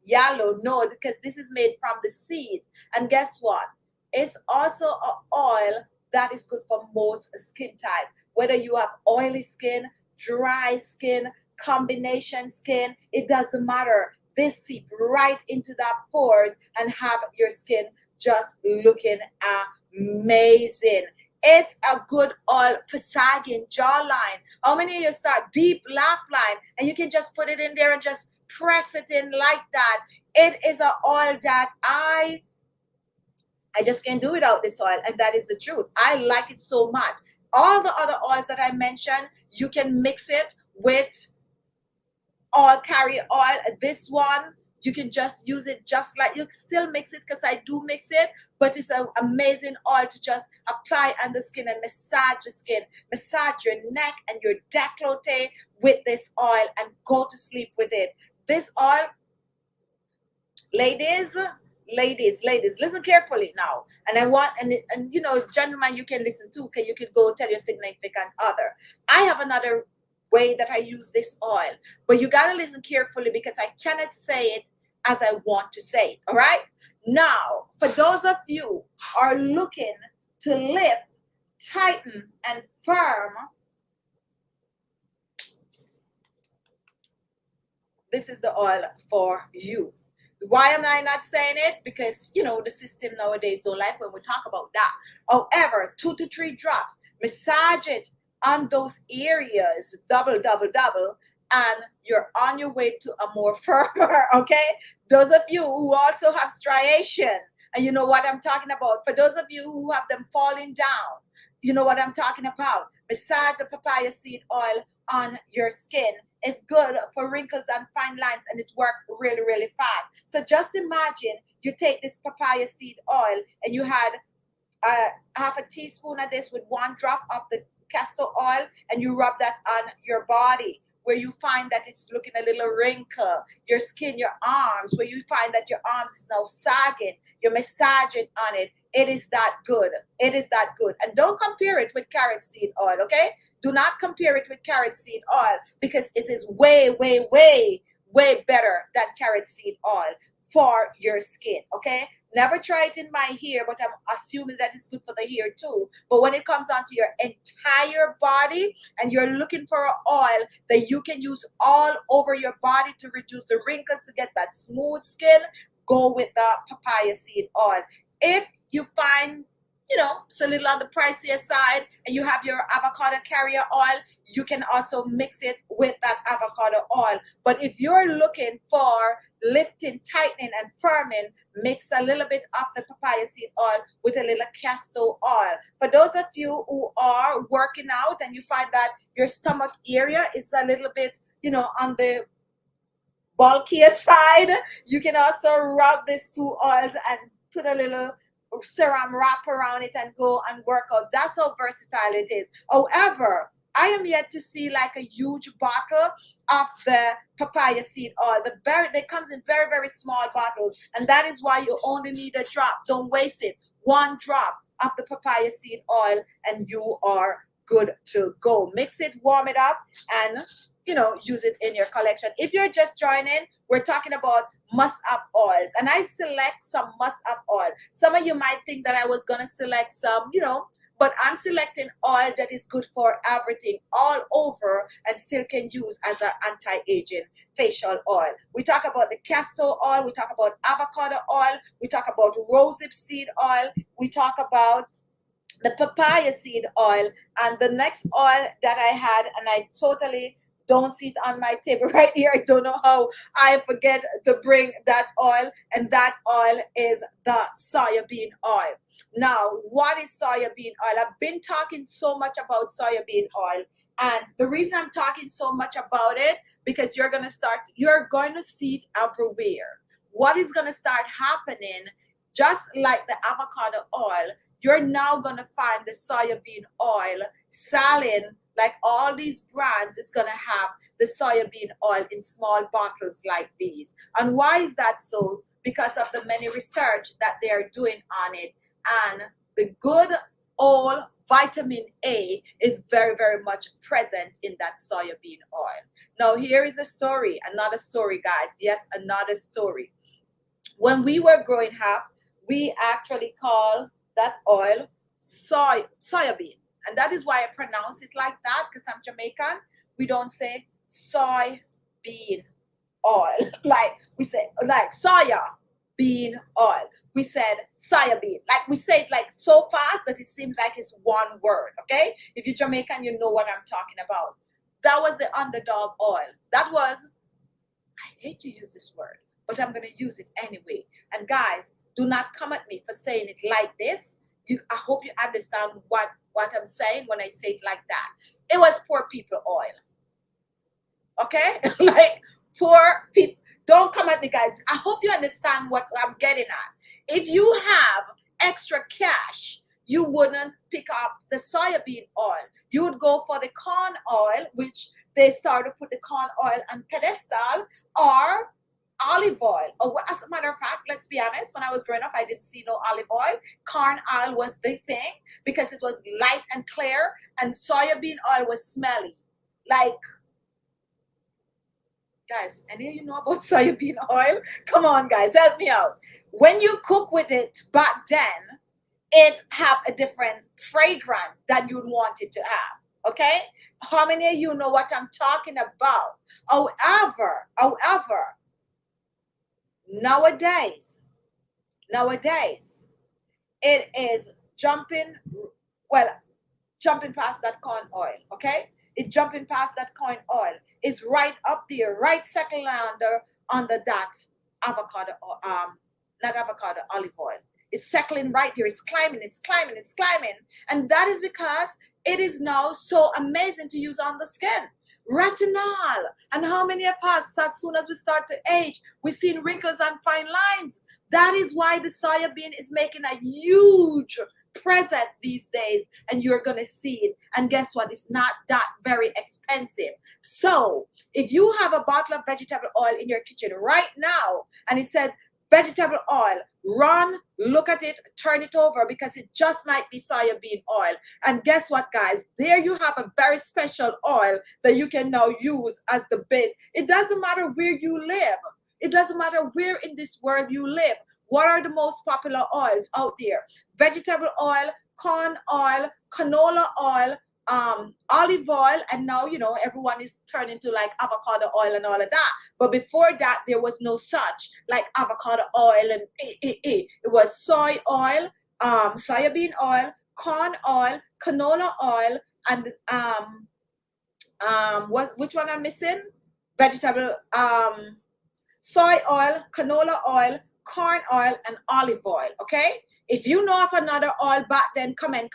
yellow. No, because this is made from the seeds. And guess what? It's also an oil that is good for most skin type. Whether you have oily skin, dry skin, combination skin, it doesn't matter. This seep right into that pores and have your skin just looking amazing. It's a good oil for sagging jawline. How many of you start deep laugh line and you can just put it in there and just press it in like that? It is an oil that I just can't do without this oil, and that is the truth. I like it so much. All the other oils that I mentioned, you can mix it with all carrier oil. This one, you can just use it just like, you still mix it because I do mix it, but it's an amazing oil to just apply on the skin and massage the skin, massage your neck and your décolleté with this oil and go to sleep with it. This oil, ladies, listen carefully now. And I want, and you know, gentlemen, you can listen too, because you can go tell your significant other. I have another way that I use this oil, but you got to listen carefully because I cannot say it as I want to say it. All right. Now, for those of you who are looking to lift, tighten, and firm, this is the oil for you. Why am I not saying it? Because, you know, the system nowadays don't like when we talk about that. However, 2 to 3 drops, massage it on those areas, double, and you're on your way to a more firmer, okay? Those of you who also have striation, and you know what I'm talking about. For those of you who have them falling down, you know what I'm talking about. Massage the papaya seed oil on your skin. It's good for wrinkles and fine lines, and it works really, really fast. So just imagine you take this papaya seed oil and you had half a teaspoon of this with 1 drop of the castor oil, and you rub that on your body where you find that it's looking a little wrinkle, your skin, your arms, where you find that your arms is now sagging, you massage it on it. It is that good. It is that good. And don't compare it with carrot seed oil, okay? Do not compare it with carrot seed oil because it is way, way, way, way better than carrot seed oil for your skin, okay? Never try it in my hair, but I'm assuming that it's good for the hair too. But when it comes onto your entire body and you're looking for an oil that you can use all over your body to reduce the wrinkles, to get that smooth skin, go with the papaya seed oil. If you find, you know, it's a little on the pricier side and you have your avocado carrier oil, you can also mix it with that avocado oil. But if you're looking for lifting, tightening, and firming, mix a little bit of the papaya seed oil with a little castor oil. For those of you who are working out and you find that your stomach area is a little bit, you know, on the bulkier side, you can also rub these 2 oils and put a little serum wrap around it and go and work out. That's how versatile it is. However, I am yet to see like a huge bottle of the papaya seed oil. They comes in very, very small bottles, and that is why you only need a drop. Don't waste it. 1 drop of the papaya seed oil and you are good to go. Mix it, warm it up, and you know, use it in your collection. If you're just joining, we're talking about must-up oils, and I select some must-up oil. Some of you might think that I was gonna select some, you know, but I'm selecting oil that is good for everything, all over, and still can use as an anti-aging facial oil. We talk about the castor oil, we talk about avocado oil, we talk about rosehip seed oil, we talk about the papaya seed oil, and the next oil that I had, and I totally don't see it on my table right here. I don't know how I forget to bring that oil, and that oil is the soya bean oil. Now, what is soya bean oil? I've been talking so much about soya bean oil, and the reason I'm talking so much about it, because you're going to see it everywhere. What is going to start happening, just like the avocado oil, you're now going to find the soya bean oil selling, like all these brands is going to have the soya bean oil in small bottles like these. And why is that so? Because of the many research that they are doing on it. And the good old vitamin A is very, very much present in that soya bean oil. Now, here is a story, another story, guys. Yes, another story. When we were growing up, we actually call that oil soya bean. And that is why I pronounce it like that, because I'm Jamaican. We don't say soy bean oil. Like we say, like soya bean oil. We said soya bean. Like we say it like so fast that it seems like it's one word, okay? If you're Jamaican, you know what I'm talking about. That was the underdog oil. That was, I hate to use this word, but I'm going to use it anyway. And guys, do not come at me for saying it like this. I hope you understand what I'm saying when I say it like that. It was poor people oil. Okay? Like poor people. Don't come at me, guys. I hope you understand what I'm getting at. If you have extra cash, you wouldn't pick up the soya bean oil. You would go for the corn oil, which they started to put the corn oil on pedestal, or olive oil. Or as a matter of fact, let's be honest, when I was growing up, I didn't see no olive oil. Corn oil was the thing because it was light and clear, and soya bean oil was smelly. Like, guys, any of you know about soya bean oil? Come on, guys, help me out. When you cook with it back then, it have a different fragrance than you'd want it to have. Okay? How many of you know what I'm talking about? However, nowadays, it is jumping past that corn oil, okay? It's jumping past that corn oil. It's right up there, right second under that avocado, not avocado, olive oil. It's settling right there. It's climbing. And that is because it is now so amazing to use on the skin. Retinol. And how many of us, as soon as we start to age, we've seen wrinkles and fine lines. That is why the soya bean is making a huge present these days, and you're going to see it. And guess what? It's not that very expensive. So if you have a bottle of vegetable oil in your kitchen right now, and it said vegetable oil, run, look at it, turn it over, because it just might be soya bean oil. And guess what, guys? There you have a very special oil that you can now use as the base. It doesn't matter where you live. It doesn't matter where in this world you live. What are the most popular oils out there? Vegetable oil, corn oil, canola oil, olive oil, and now, you know, everyone is turning to like avocado oil and all of that. But before that, there was no such like avocado oil and it was soy oil, soya bean oil, corn oil, canola oil, and which one I'm missing? Vegetable, soy oil, canola oil, corn oil, and olive oil. Okay? If you know of another oil back then, come in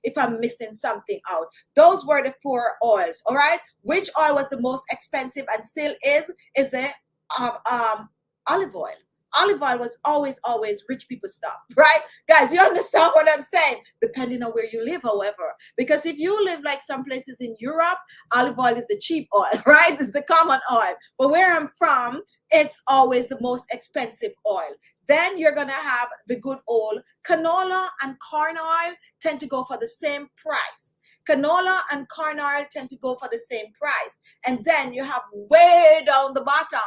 if I'm missing something out. Those were the 4 oils. All right? Which oil was the most expensive and still is the olive oil. Olive oil was always rich people stuff, right? Guys, you understand what I'm saying? Depending on where you live, however. Because if you live like some places in Europe, olive oil is the cheap oil, right? It's the common oil. But where I'm from, it's always the most expensive oil. Then you're going to have the good old canola and corn oil tend to go for the same price. Canola and corn oil tend to go for the same price. And then you have way down the bottom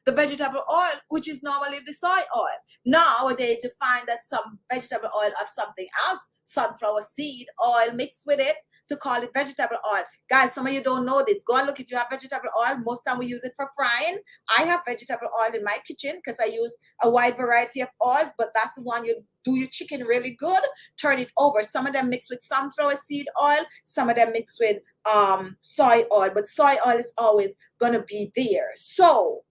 the vegetable oil, which is normally the soy oil. Nowadays, you find that some vegetable oil have something else, sunflower seed oil mixed with it, to call it vegetable oil. Guys, some of you don't know this. Go and look if you have vegetable oil. Most time we use it for frying. I have vegetable oil in my kitchen because I use a wide variety of oils, but that's the one you do your chicken really good. Turn it over. Some of them mix with sunflower seed oil. Some of them mix with soy oil, but soy oil is always going to be there. So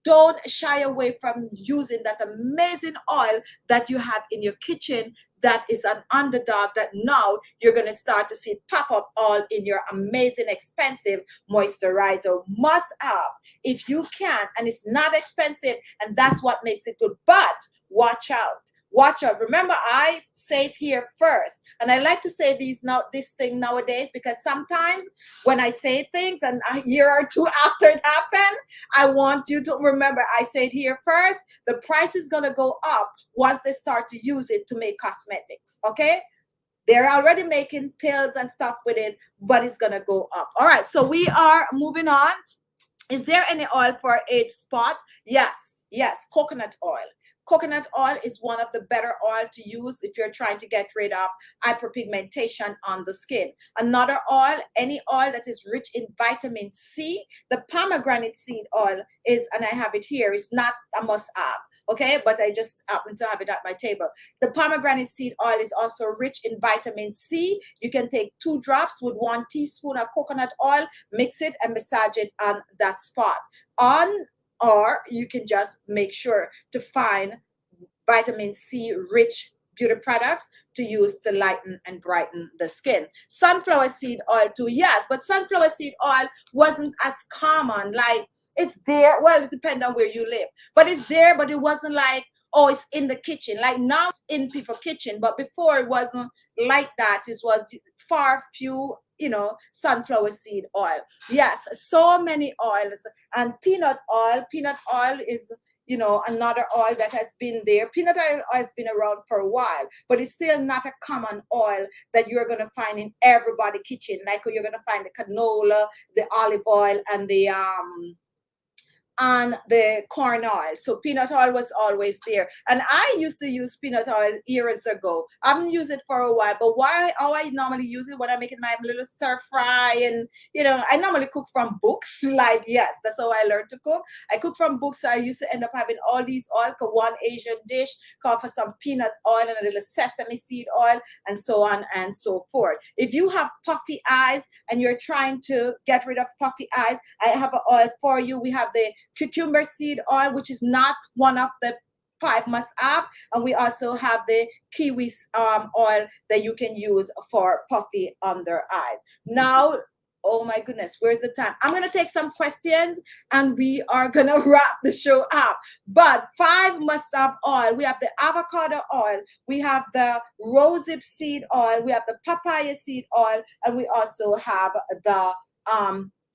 don't shy away from using that amazing oil that you have in your kitchen that is an underdog that now you're going to start to see pop up all in your amazing, expensive moisturizer. Must have if you can, and it's not expensive, and that's what makes it good. But watch out. Watch out. Remember, I say it here first. And I like to say this thing nowadays because sometimes when I say things and a year or two after it happened, I want you to remember I say it here first. The price is going to go up once they start to use it to make cosmetics. Okay? They're already making pills and stuff with it, but it's going to go up. All right. So we are moving on. Is there any oil for age spot? Yes. Yes. Coconut oil. Coconut oil is one of the better oil to use if you're trying to get rid of hyperpigmentation on the skin. Another oil, any oil that is rich in vitamin C, the pomegranate seed oil is, and I have it here, it's not a must have, okay? But I just happen to have it at my table. The pomegranate seed oil is also rich in vitamin C. You can take 2 drops with 1 teaspoon of coconut oil, mix it and massage it on that spot. Or you can just make sure to find vitamin C rich beauty products to use to lighten and brighten the skin. Sunflower seed oil too, yes, but sunflower seed oil wasn't as common. Like, it's there, well, it depends on where you live, but it's there, but it wasn't like, oh, it's in the kitchen. Like now it's in people's kitchen, but before it wasn't like that. It was far few, sunflower seed oil. Yes, so many oils. And peanut oil is, another oil that has been there. Peanut oil has been around for a while, but it's still not a common oil that you're going to find in everybody's kitchen. Like you're going to find the canola, the olive oil, and the corn oil. So peanut oil was always there. And I used to use peanut oil years ago. I haven't used it for a while, but how I normally use it when I'm making my little stir fry, and I normally cook from books. Like, yes, that's how I learned to cook. I cook from books, so I used to end up having all these oil. One Asian dish called for some peanut oil and a little sesame seed oil, and so on and so forth. If you have puffy eyes and you're trying to get rid of puffy eyes, I have an oil for you. We have the cucumber seed oil, which is not one of the 5 must have, and we also have the kiwi oil that you can use for puffy under eyes. Now, oh my goodness, where's the time? I'm gonna take some questions and we are gonna wrap the show up. But 5 must have oil. We have the avocado oil, we have the rosehip seed oil, we have the papaya seed oil, and we also have the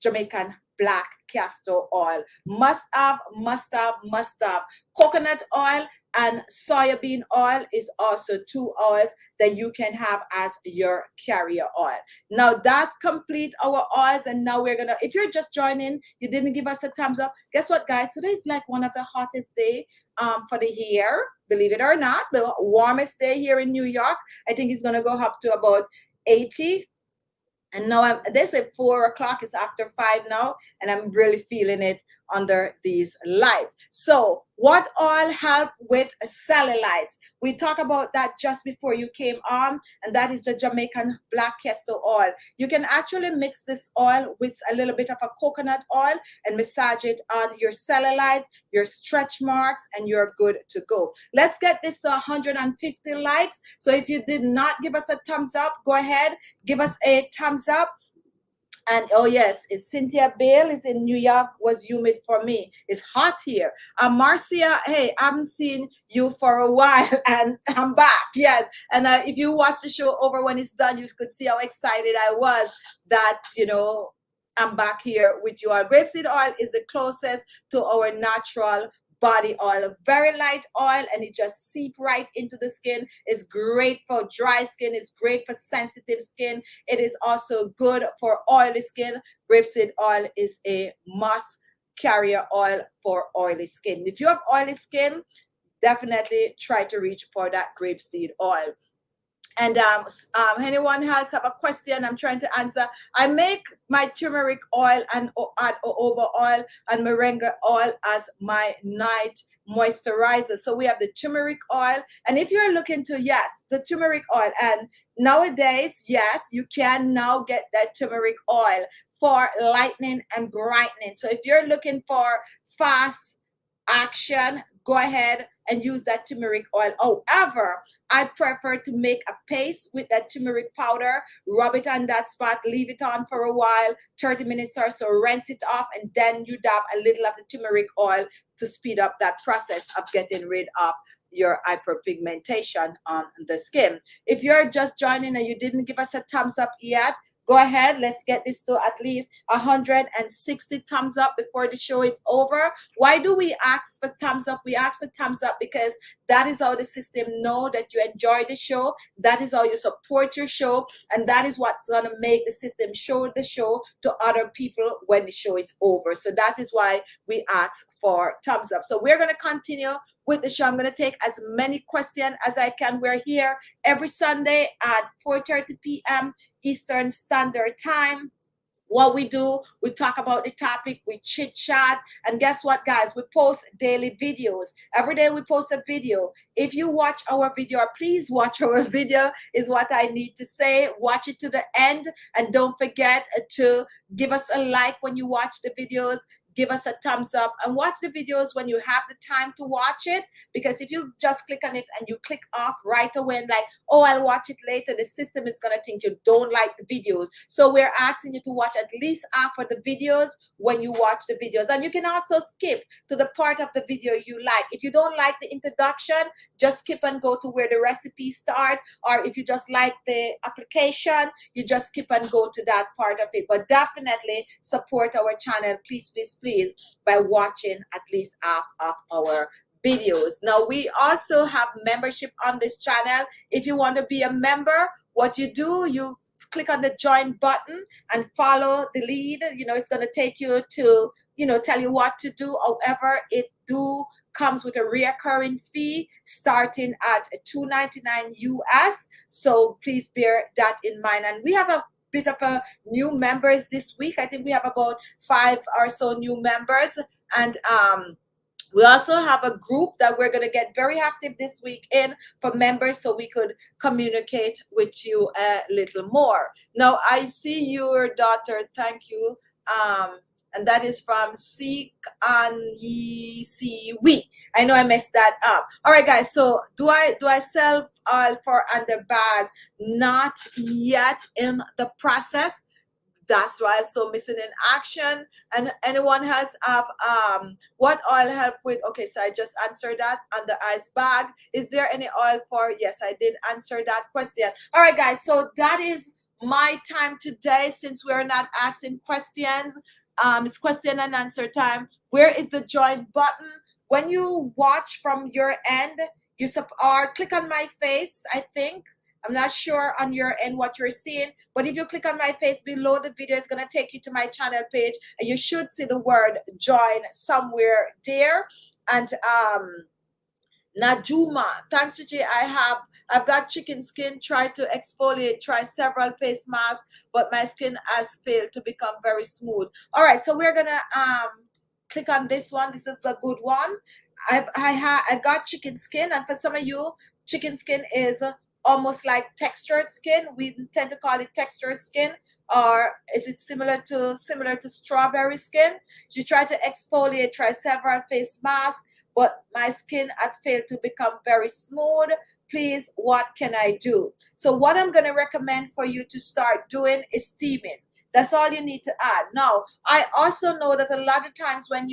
Jamaican black castor oil. Must have. Coconut oil and soya bean oil is also 2 oils that you can have as your carrier oil. Now that complete our oils, and now we're gonna, if you're just joining, you didn't give us a thumbs up, guess what, guys? Today is like one of the hottest day for the year, believe it or not. The warmest day here in New York. I think it's gonna go up to about 80. And now they say 4 o'clock is after 5 now, and I'm really feeling it under these lights. So what oil help with cellulite? We talked about that just before you came on, and that is the Jamaican black castor oil. You can actually mix this oil with a little bit of a coconut oil and massage it on your cellulite, your stretch marks, and you're good to go. Let's get this to 150 likes. So if you did not give us a thumbs up, go ahead, give us a thumbs up. And oh yes, it's Cynthia Bale is in New York, was humid for me. It's hot here. Marcia, hey, I haven't seen you for a while and I'm back. Yes. And if you watch the show over when it's done, you could see how excited I was that, I'm back here with you. Our grape seed oil is the closest to our natural body oil, very light oil, and it just seep right into the skin. It's great for dry skin. It's great for sensitive skin. It is also good for oily skin. Grape seed oil is a must carrier oil for oily skin. If you have oily skin, definitely try to reach for that grapeseed oil. And anyone else have a question I'm trying to answer? I make my turmeric oil and add jojoba oil and moringa oil as my night moisturizer. So we have the turmeric oil, and if you're looking to, yes, the turmeric oil, and nowadays, yes, you can now get that turmeric oil for lightening and brightening. So if you're looking for fast action, go ahead and use that turmeric oil. However, I prefer to make a paste with that turmeric powder, rub it on that spot, leave it on for a while, 30 minutes or so, rinse it off, and then you dab a little of the turmeric oil to speed up that process of getting rid of your hyperpigmentation on the skin. If you're just joining and you didn't give us a thumbs up yet, go ahead. Let's get this to at least 160 thumbs up before the show is over. Why do we ask for thumbs up? We ask for thumbs up because that is how the system know that you enjoy the show. That is how you support your show. And that is what's going to make the system show the show to other people when the show is over. So that is why we ask for thumbs up. So we're going to continue with the show. I'm going to take as many questions as I can. We're here every Sunday at 4:30 p.m. Eastern Standard Time. What we do, we talk about the topic, we chit chat, and guess what, guys? We post daily videos. Every day we post a video. If you watch our video, or please watch our video, is what I need to say. Watch it to the end, and don't forget to give us a like when you watch the videos. Give us a thumbs up and watch the videos when you have the time to watch it, because if you just click on it and you click off right away and like, oh, I'll watch it later, the system is going to think you don't like the videos. So we're asking you to watch at least half of the videos when you watch the videos. And you can also skip to the part of the video you like. If you don't like the introduction, just skip and go to where the recipe start, or if you just like the application, you just skip and go to that part of it. But definitely support our channel, please, please, please, by watching at least half of our videos. Now, we also have membership on this channel. If you want to be a member, what you do, you click on the join button and follow the lead. You know, it's going to take you to, you know, tell you what to do. However, it comes with a reoccurring fee starting at $2.99 US. So please bear that in mind. And we have a bit of a new members this week. I think we have about 5 or so new members. And we also have a group that we're going to get very active this week in for members, so we could communicate with you a little more. Now, I see your daughter. Thank you. And that is from Seek and Ye See We. I know I messed that up. All right, guys. So do I sell oil for under bags? Not yet in the process. That's why I'm so missing in action. And anyone has what oil help with? Okay, so I just answered that on the ice bag. Is there any oil for? Yes, I did answer that question. All right, guys. So that is my time today. Since we're not asking questions, it's question and answer time. Where is the join button? When you watch from your end, you or click on my face, I think. I'm not sure on your end what you're seeing, but if you click on my face below the video, it's going to take you to my channel page, and you should see the word join somewhere there. And Najuma, thanks to Jay, I've got chicken skin, tried to exfoliate, try several face masks, but my skin has failed to become very smooth. All right, so we're gonna click on this one. This is the good one. I got chicken skin, and for some of you, chicken skin is almost like textured skin. We tend to call it textured skin, or is it similar to strawberry skin? So you try to exfoliate, try several face masks, but my skin has failed to become very smooth. Please, what can I do? So what I'm going to recommend for you to start doing is steaming. That's all you need to add. Now, I also know that a lot of times when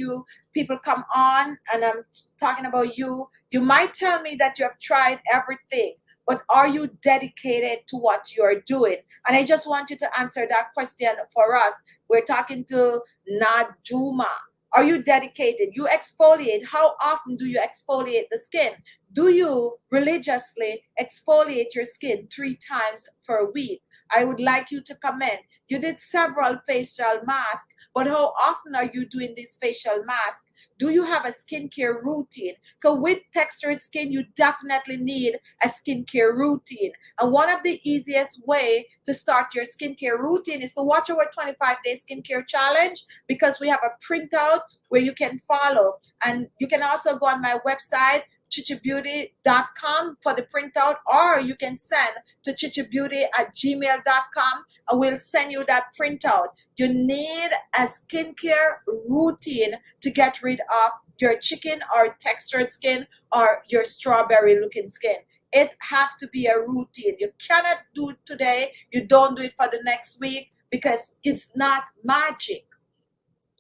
people come on, and I'm talking about you might tell me that you have tried everything, but are you dedicated to what you're doing? And I just want you to answer that question for us. We're talking to Najuma. Are you dedicated? You exfoliate. How often do you exfoliate the skin? Do you religiously exfoliate your skin 3 times per week? I would like you to comment. You did several facial masks, but how often are you doing this facial mask? Do you have a skincare routine? Because with textured skin, you definitely need a skincare routine. And one of the easiest way to start your skincare routine is to watch our 25-day skincare challenge, because we have a printout where you can follow. And you can also go on my website, khichibeauty.com, for the printout, or you can send to khichibeauty@gmail.com and we'll send you that printout. You need a skincare routine to get rid of your chicken or textured skin or your strawberry looking skin. It have to be a routine. You cannot do it today. You don't do it for the next week, because it's not magic.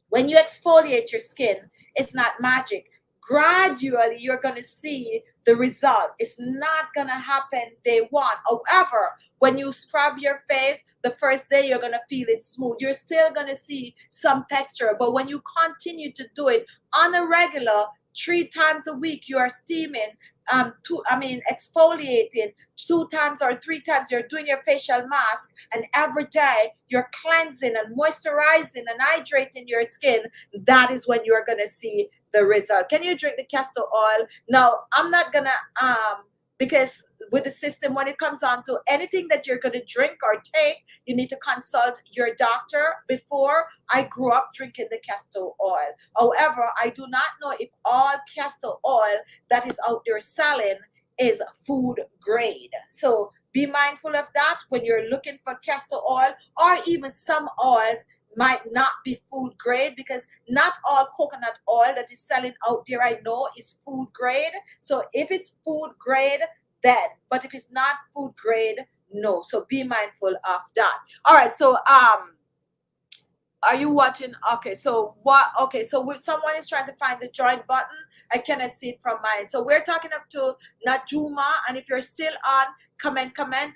When you exfoliate your skin, it's not magic. Gradually, you're going to see the result. It's not going to happen day one. However, when you scrub your face, the first day you're going to feel it smooth. You're still going to see some texture. But when you continue to do it on a regular, 3 times a week, you are steaming, exfoliating 2 times or 3 times, you're doing your facial mask, and every day you're cleansing and moisturizing and hydrating your skin. That is when you're gonna see the result. Can you drink the castor oil? No, I'm not gonna because with the system, when it comes on to anything that you're going to drink or take, you need to consult your doctor. Before, I grew up drinking the castor oil. However, I do not know if all castor oil that is out there selling is food grade. So be mindful of that when you're looking for castor oil, or even some oils might not be food grade, because not all coconut oil that is selling out there, I know, is food grade. So if it's food grade, then, but if it's not food grade, no. So be mindful of that. All right, so are you watching? Okay, so what? Okay, so if someone is trying to find the join button, I cannot see it from mine. So we're talking up to Najuma, and if you're still on, comment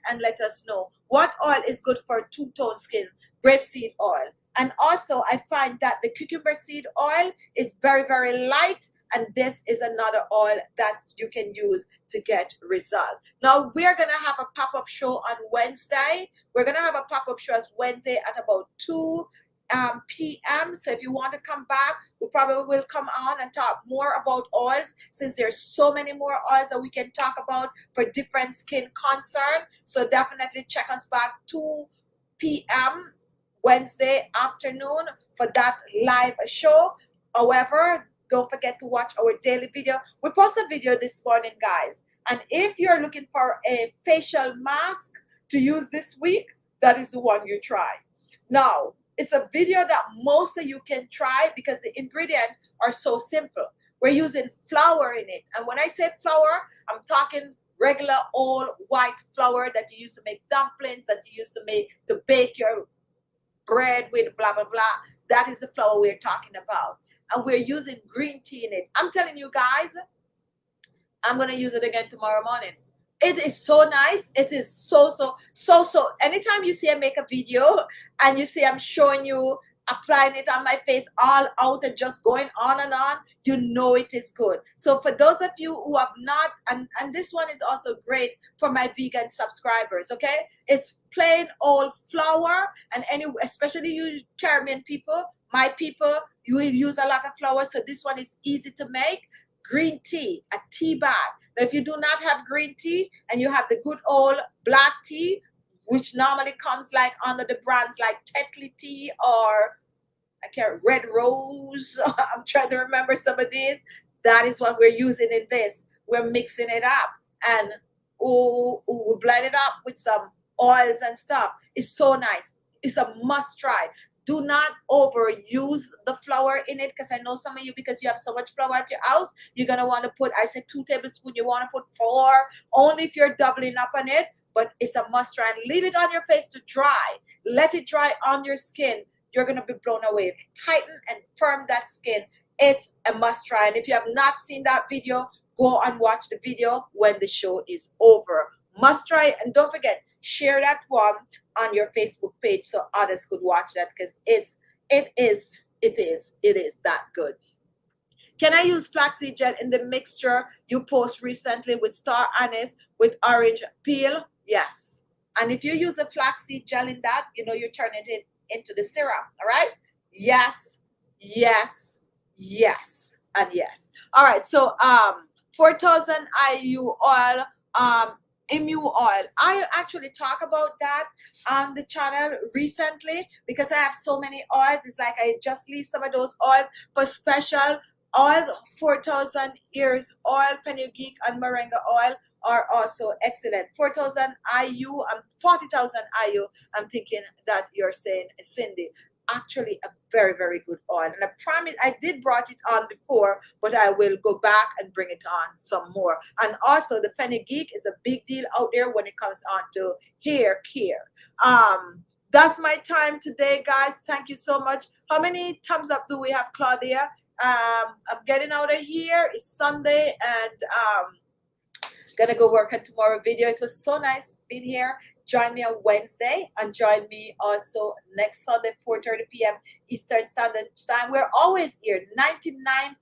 and let us know what oil is good for two-tone skin. Grape seed oil. And also, I find that the cucumber seed oil is very, very light, and this is another oil that you can use to get result. Now, we're going to have a pop-up show on Wednesday. We're going to have a pop-up show on Wednesday at about 2 p.m. So if you want to come back, we probably will come on and talk more about oils, since there's so many more oils that we can talk about for different skin concern. So definitely check us back 2 p.m. Wednesday afternoon for that live show. However, don't forget to watch our daily video. We posted a video this morning, guys. And if you're looking for a facial mask to use this week, that is the one you try. Now, it's a video that most of you can try, because the ingredients are so simple. We're using flour in it. And when I say flour, I'm talking regular old white flour that you use to make dumplings, that you use to bake your bread with, blah, blah, blah. That is the flour we're talking about. And we're using green tea in it. I'm telling you guys, I'm going to use it again tomorrow morning. It is so nice. It is so. Anytime you see I make a video and you see I'm showing you applying it on my face all out and just going on and on, you know it is good. So for those of you who have not, and this one is also great for my vegan subscribers, okay? It's plain old flour, and especially you Caribbean people, my people, you will use a lot of flour, so this one is easy to make. Green tea, a tea bag. Now, if you do not have green tea and you have the good old black tea, which normally comes like under the brands like Tetley tea or Red Rose, I'm trying to remember some of these. That is what we're using in this. We're mixing it up, and we blend it up with some oils and stuff. It's so nice. It's a must try. Do not overuse the flour in it, because I know some of you, because you have so much flour at your house, you're going to want to put, I said 2 tablespoons, you want to put 4, only if you're doubling up on it, but it's a must try. And leave it on your face to dry. Let it dry on your skin. You're going to be blown away. Tighten and firm that skin. It's a must try. And if you have not seen that video, go and watch the video when the show is over. Must try. And don't forget, share that one on your Facebook page so others could watch that, because it is that good. Can I use flaxseed gel in the mixture you post recently with star anise with orange peel? Yes. And if you use the flaxseed gel in that, you know you're turning it into the serum. All right? Yes, yes, yes, and yes. All right. So 4,000 IU oil, Emu oil. I actually talk about that on the channel recently because I have so many oils. It's like I just leave some of those oils for special oils. 4,000 years oil, fenugreek and moringa oil are also excellent. 4,000 IU and 40,000 IU. I'm thinking that you're saying, Cindy. Actually a very, very good oil. And I promise I did brought it on before, but I will go back and bring it on some more. And also the fenugreek is a big deal out there when it comes on to hair care. That's my time today, guys. Thank you so much. How many thumbs up do we have, Claudia? I'm getting out of here. It's Sunday and gonna go work on tomorrow video. It was so nice being here. Join me on Wednesday and join me also next Sunday, 4:30 p.m. Eastern Standard Time. We're always here. 99%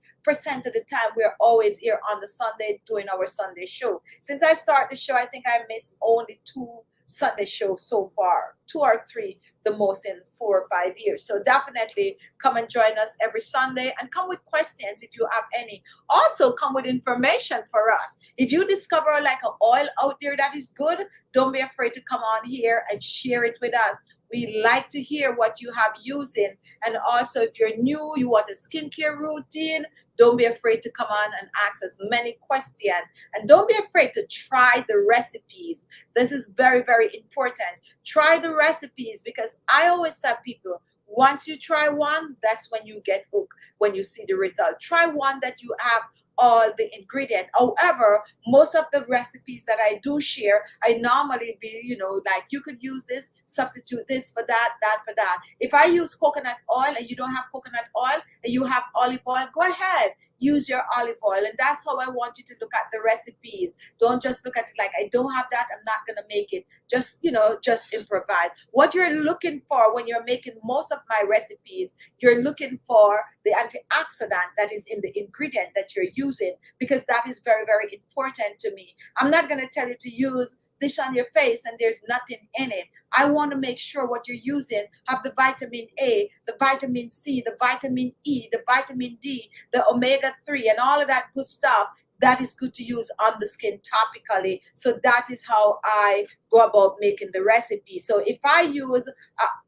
of the time, we're always here on the Sunday doing our Sunday show. Since I started the show, I think I missed only 2 Sunday shows so far, 2 or 3 the most in 4 or 5 years. So definitely come and join us every Sunday and come with questions if you have any. Also come with information for us. If you discover like an oil out there that is good, don't be afraid to come on here and share it with us. We like to hear what you have using. And also if you're new, you want a skincare routine, don't be afraid to come on and ask us many questions. And don't be afraid to try the recipes. This is very, very important. Try the recipes because I always tell people, once you try one, that's when you get hooked, when you see the result. Try one that you have all the ingredient. However, most of the recipes that I do share, I normally be, you know, like you could use this, substitute this for that, that for that. If I use coconut oil and you don't have coconut oil and you have olive oil, go ahead, use your olive oil. And that's how I want you to look at the recipes. Don't just look at it like I don't have that, I'm not gonna make it. Just, you know, just improvise. What you're looking for when you're making most of my recipes, you're looking for the antioxidant that is in the ingredient that you're using, because that is very, very important to me. I'm not going to tell you to use this on your face and there's nothing in it. I want to make sure what you're using have the vitamin A, the vitamin C, the vitamin E, the vitamin D, the omega-3 and all of that good stuff that is good to use on the skin topically. So that is how I go about making the recipe. So if I use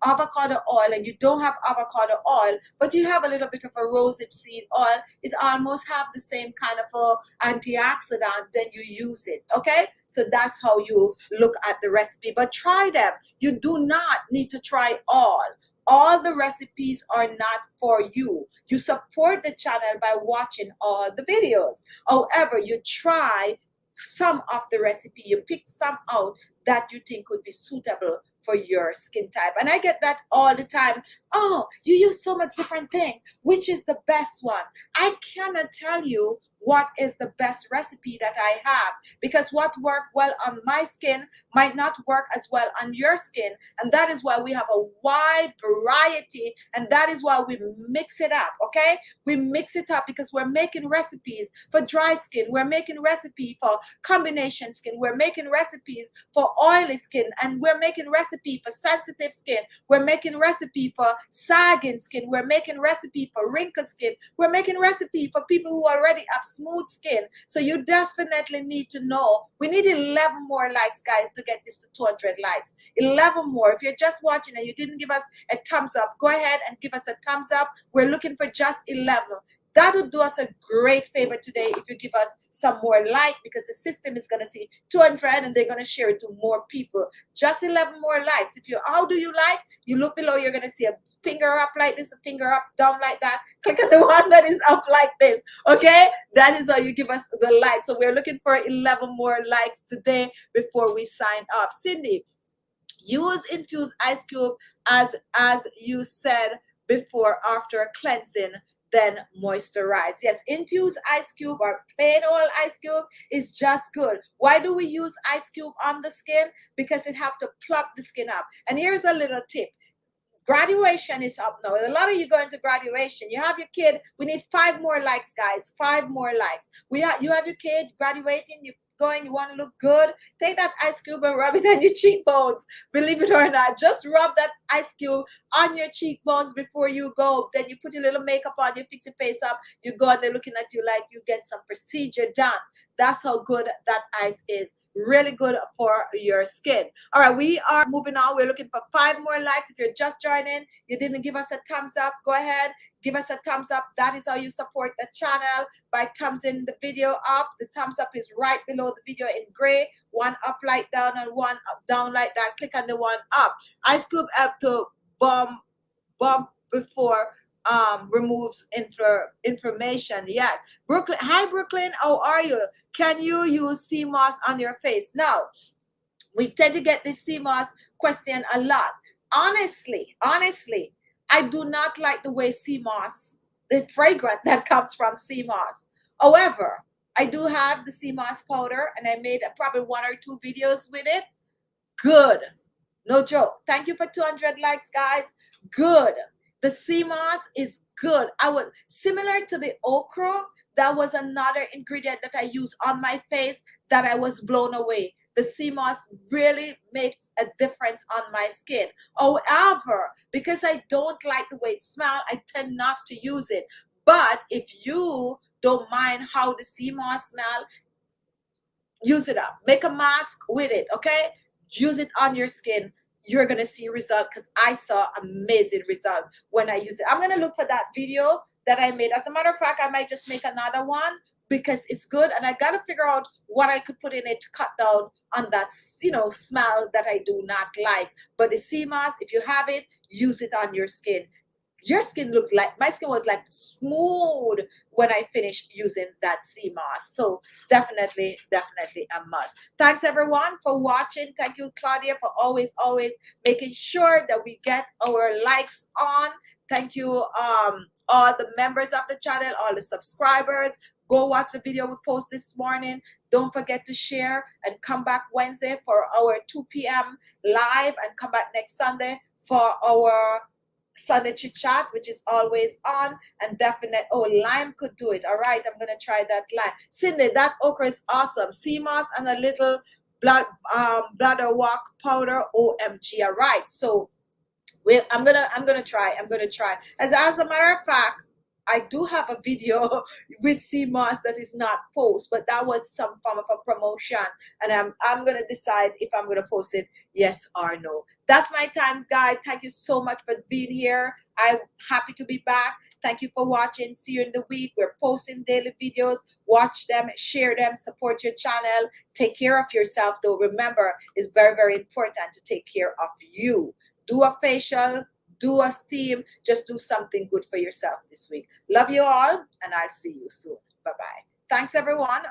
avocado oil and you don't have avocado oil, but you have a little bit of a rosehip seed oil, it almost have the same kind of a antioxidant, then you use it. Okay, so that's how you look at the recipe. But try them. You do not need to try all. All the recipes are not for you. You support the channel by watching all the videos. However, you try some of the recipe, you pick some out that you think would be suitable for your skin type. And I get that all the time. Oh, you use so much different things. Which is the best one? I cannot tell you what is the best recipe that I have, because what worked well on my skin might not work as well on your skin. And that is why we have a wide variety, and that is why we mix it up. Okay, we mix it up because we're making recipes for dry skin, we're making recipe for combination skin, we're making recipes for oily skin, and we're making recipe for sensitive skin, we're making recipe for sagging skin, we're making recipe for wrinkled skin, we're making recipe for people who already have smooth skin. So you definitely need to know. We need 11 more likes, guys, to get this to 200 likes. 11 more. If you're just watching and you didn't give us a thumbs up, go ahead and give us a thumbs up. We're looking for just 11. That would do us a great favor today if you give us some more like, because the system is going to see 200 and they're going to share it to more people. Just 11 more likes. If you, how do you like? You look below, you're going to see a finger up like this, a finger up, down like that. Click on the one that is up like this. Okay? That is how you give us the like. So we're looking for 11 more likes today before we sign off. Cindy, use infused ice cube as you said before, after cleansing, then moisturize. Yes, infused ice cube or plain oil ice cube is just good. Why do we use ice cube on the skin? Because it have to plump the skin up. And here's a little tip. Graduation is up now. A lot of you going to graduation. You have your kid. We need 5 more likes, guys. 5 more likes. You have your kid graduating. You going. You want to look good. Take that ice cube and rub it on your cheekbones. Believe it or not, just rub that ice cube on your cheekbones before you go. Then you put your little makeup on. You fix your face up. You go and they're looking at you like you get some procedure done. That's how good that ice is. Really good for your skin. All right, we are moving on. We're looking for 5 more likes. If you're just joining, you didn't give us a thumbs up, go ahead, give us a thumbs up. That is how you support the channel, by thumbsing the video up. The thumbs up is right below the video in gray. 1 up, light down, and 1 up, down like that. Click on the 1 up. I scoop up to bump before removes information. Yes. Brooklyn. Hi, Brooklyn. How are you? Can you use sea moss on your face? Now, we tend to get this sea moss question a lot. Honestly, I do not like the way sea moss, the fragrance that comes from sea moss. However, I do have the sea moss powder, and I made probably 1 or 2 videos with it. Good. No joke. Thank you for 200 likes, guys. Good. The sea moss is good. I was similar to the okra. That was another ingredient that I used on my face that I was blown away. The sea moss really makes a difference on my skin. However, because I don't like the way it smells, I tend not to use it. But if you don't mind how the sea moss smells, use it up. Make a mask with it, okay? Use it on your skin. You're going to see result, because I saw amazing result when I use it. I'm going to look for that video that I made. As a matter of fact, I might just make another one because it's good. And I got to figure out what I could put in it to cut down on that, smell that I do not like. But the sea moss, if you have it, use it on your skin. Your skin looks like, my skin was like smooth when I finished using that sea moss. So definitely a must. Thanks everyone for watching. Thank you, Claudia, for always making sure that we get our likes on. Thank you, all the members of the channel, all the subscribers. Go watch the video we post this morning. Don't forget to share, and come back Wednesday for our 2 p.m. live, and come back next Sunday for our Sunday chit chat, which is always on. And definitely, lime could do it. All right, I'm gonna try that lime. Cindy, that okra is awesome. Sea moss and a little bladder walk powder. OMG. All right, so I'm gonna try. As a matter of fact, I do have a video with sea moss that is not post, but that was some form of a promotion, and I'm gonna decide if I'm gonna post it, yes or no. That's my times, guys. Thank you so much for being here. I'm happy to be back. Thank you for watching. See you in the week. We're posting daily videos. Watch them, share them, support your channel. Take care of yourself, though. Remember, it's very important to take care of you. Do a facial, do a steam, just do something good for yourself this week. Love you all, and I'll see you soon. Bye-bye. Thanks, everyone.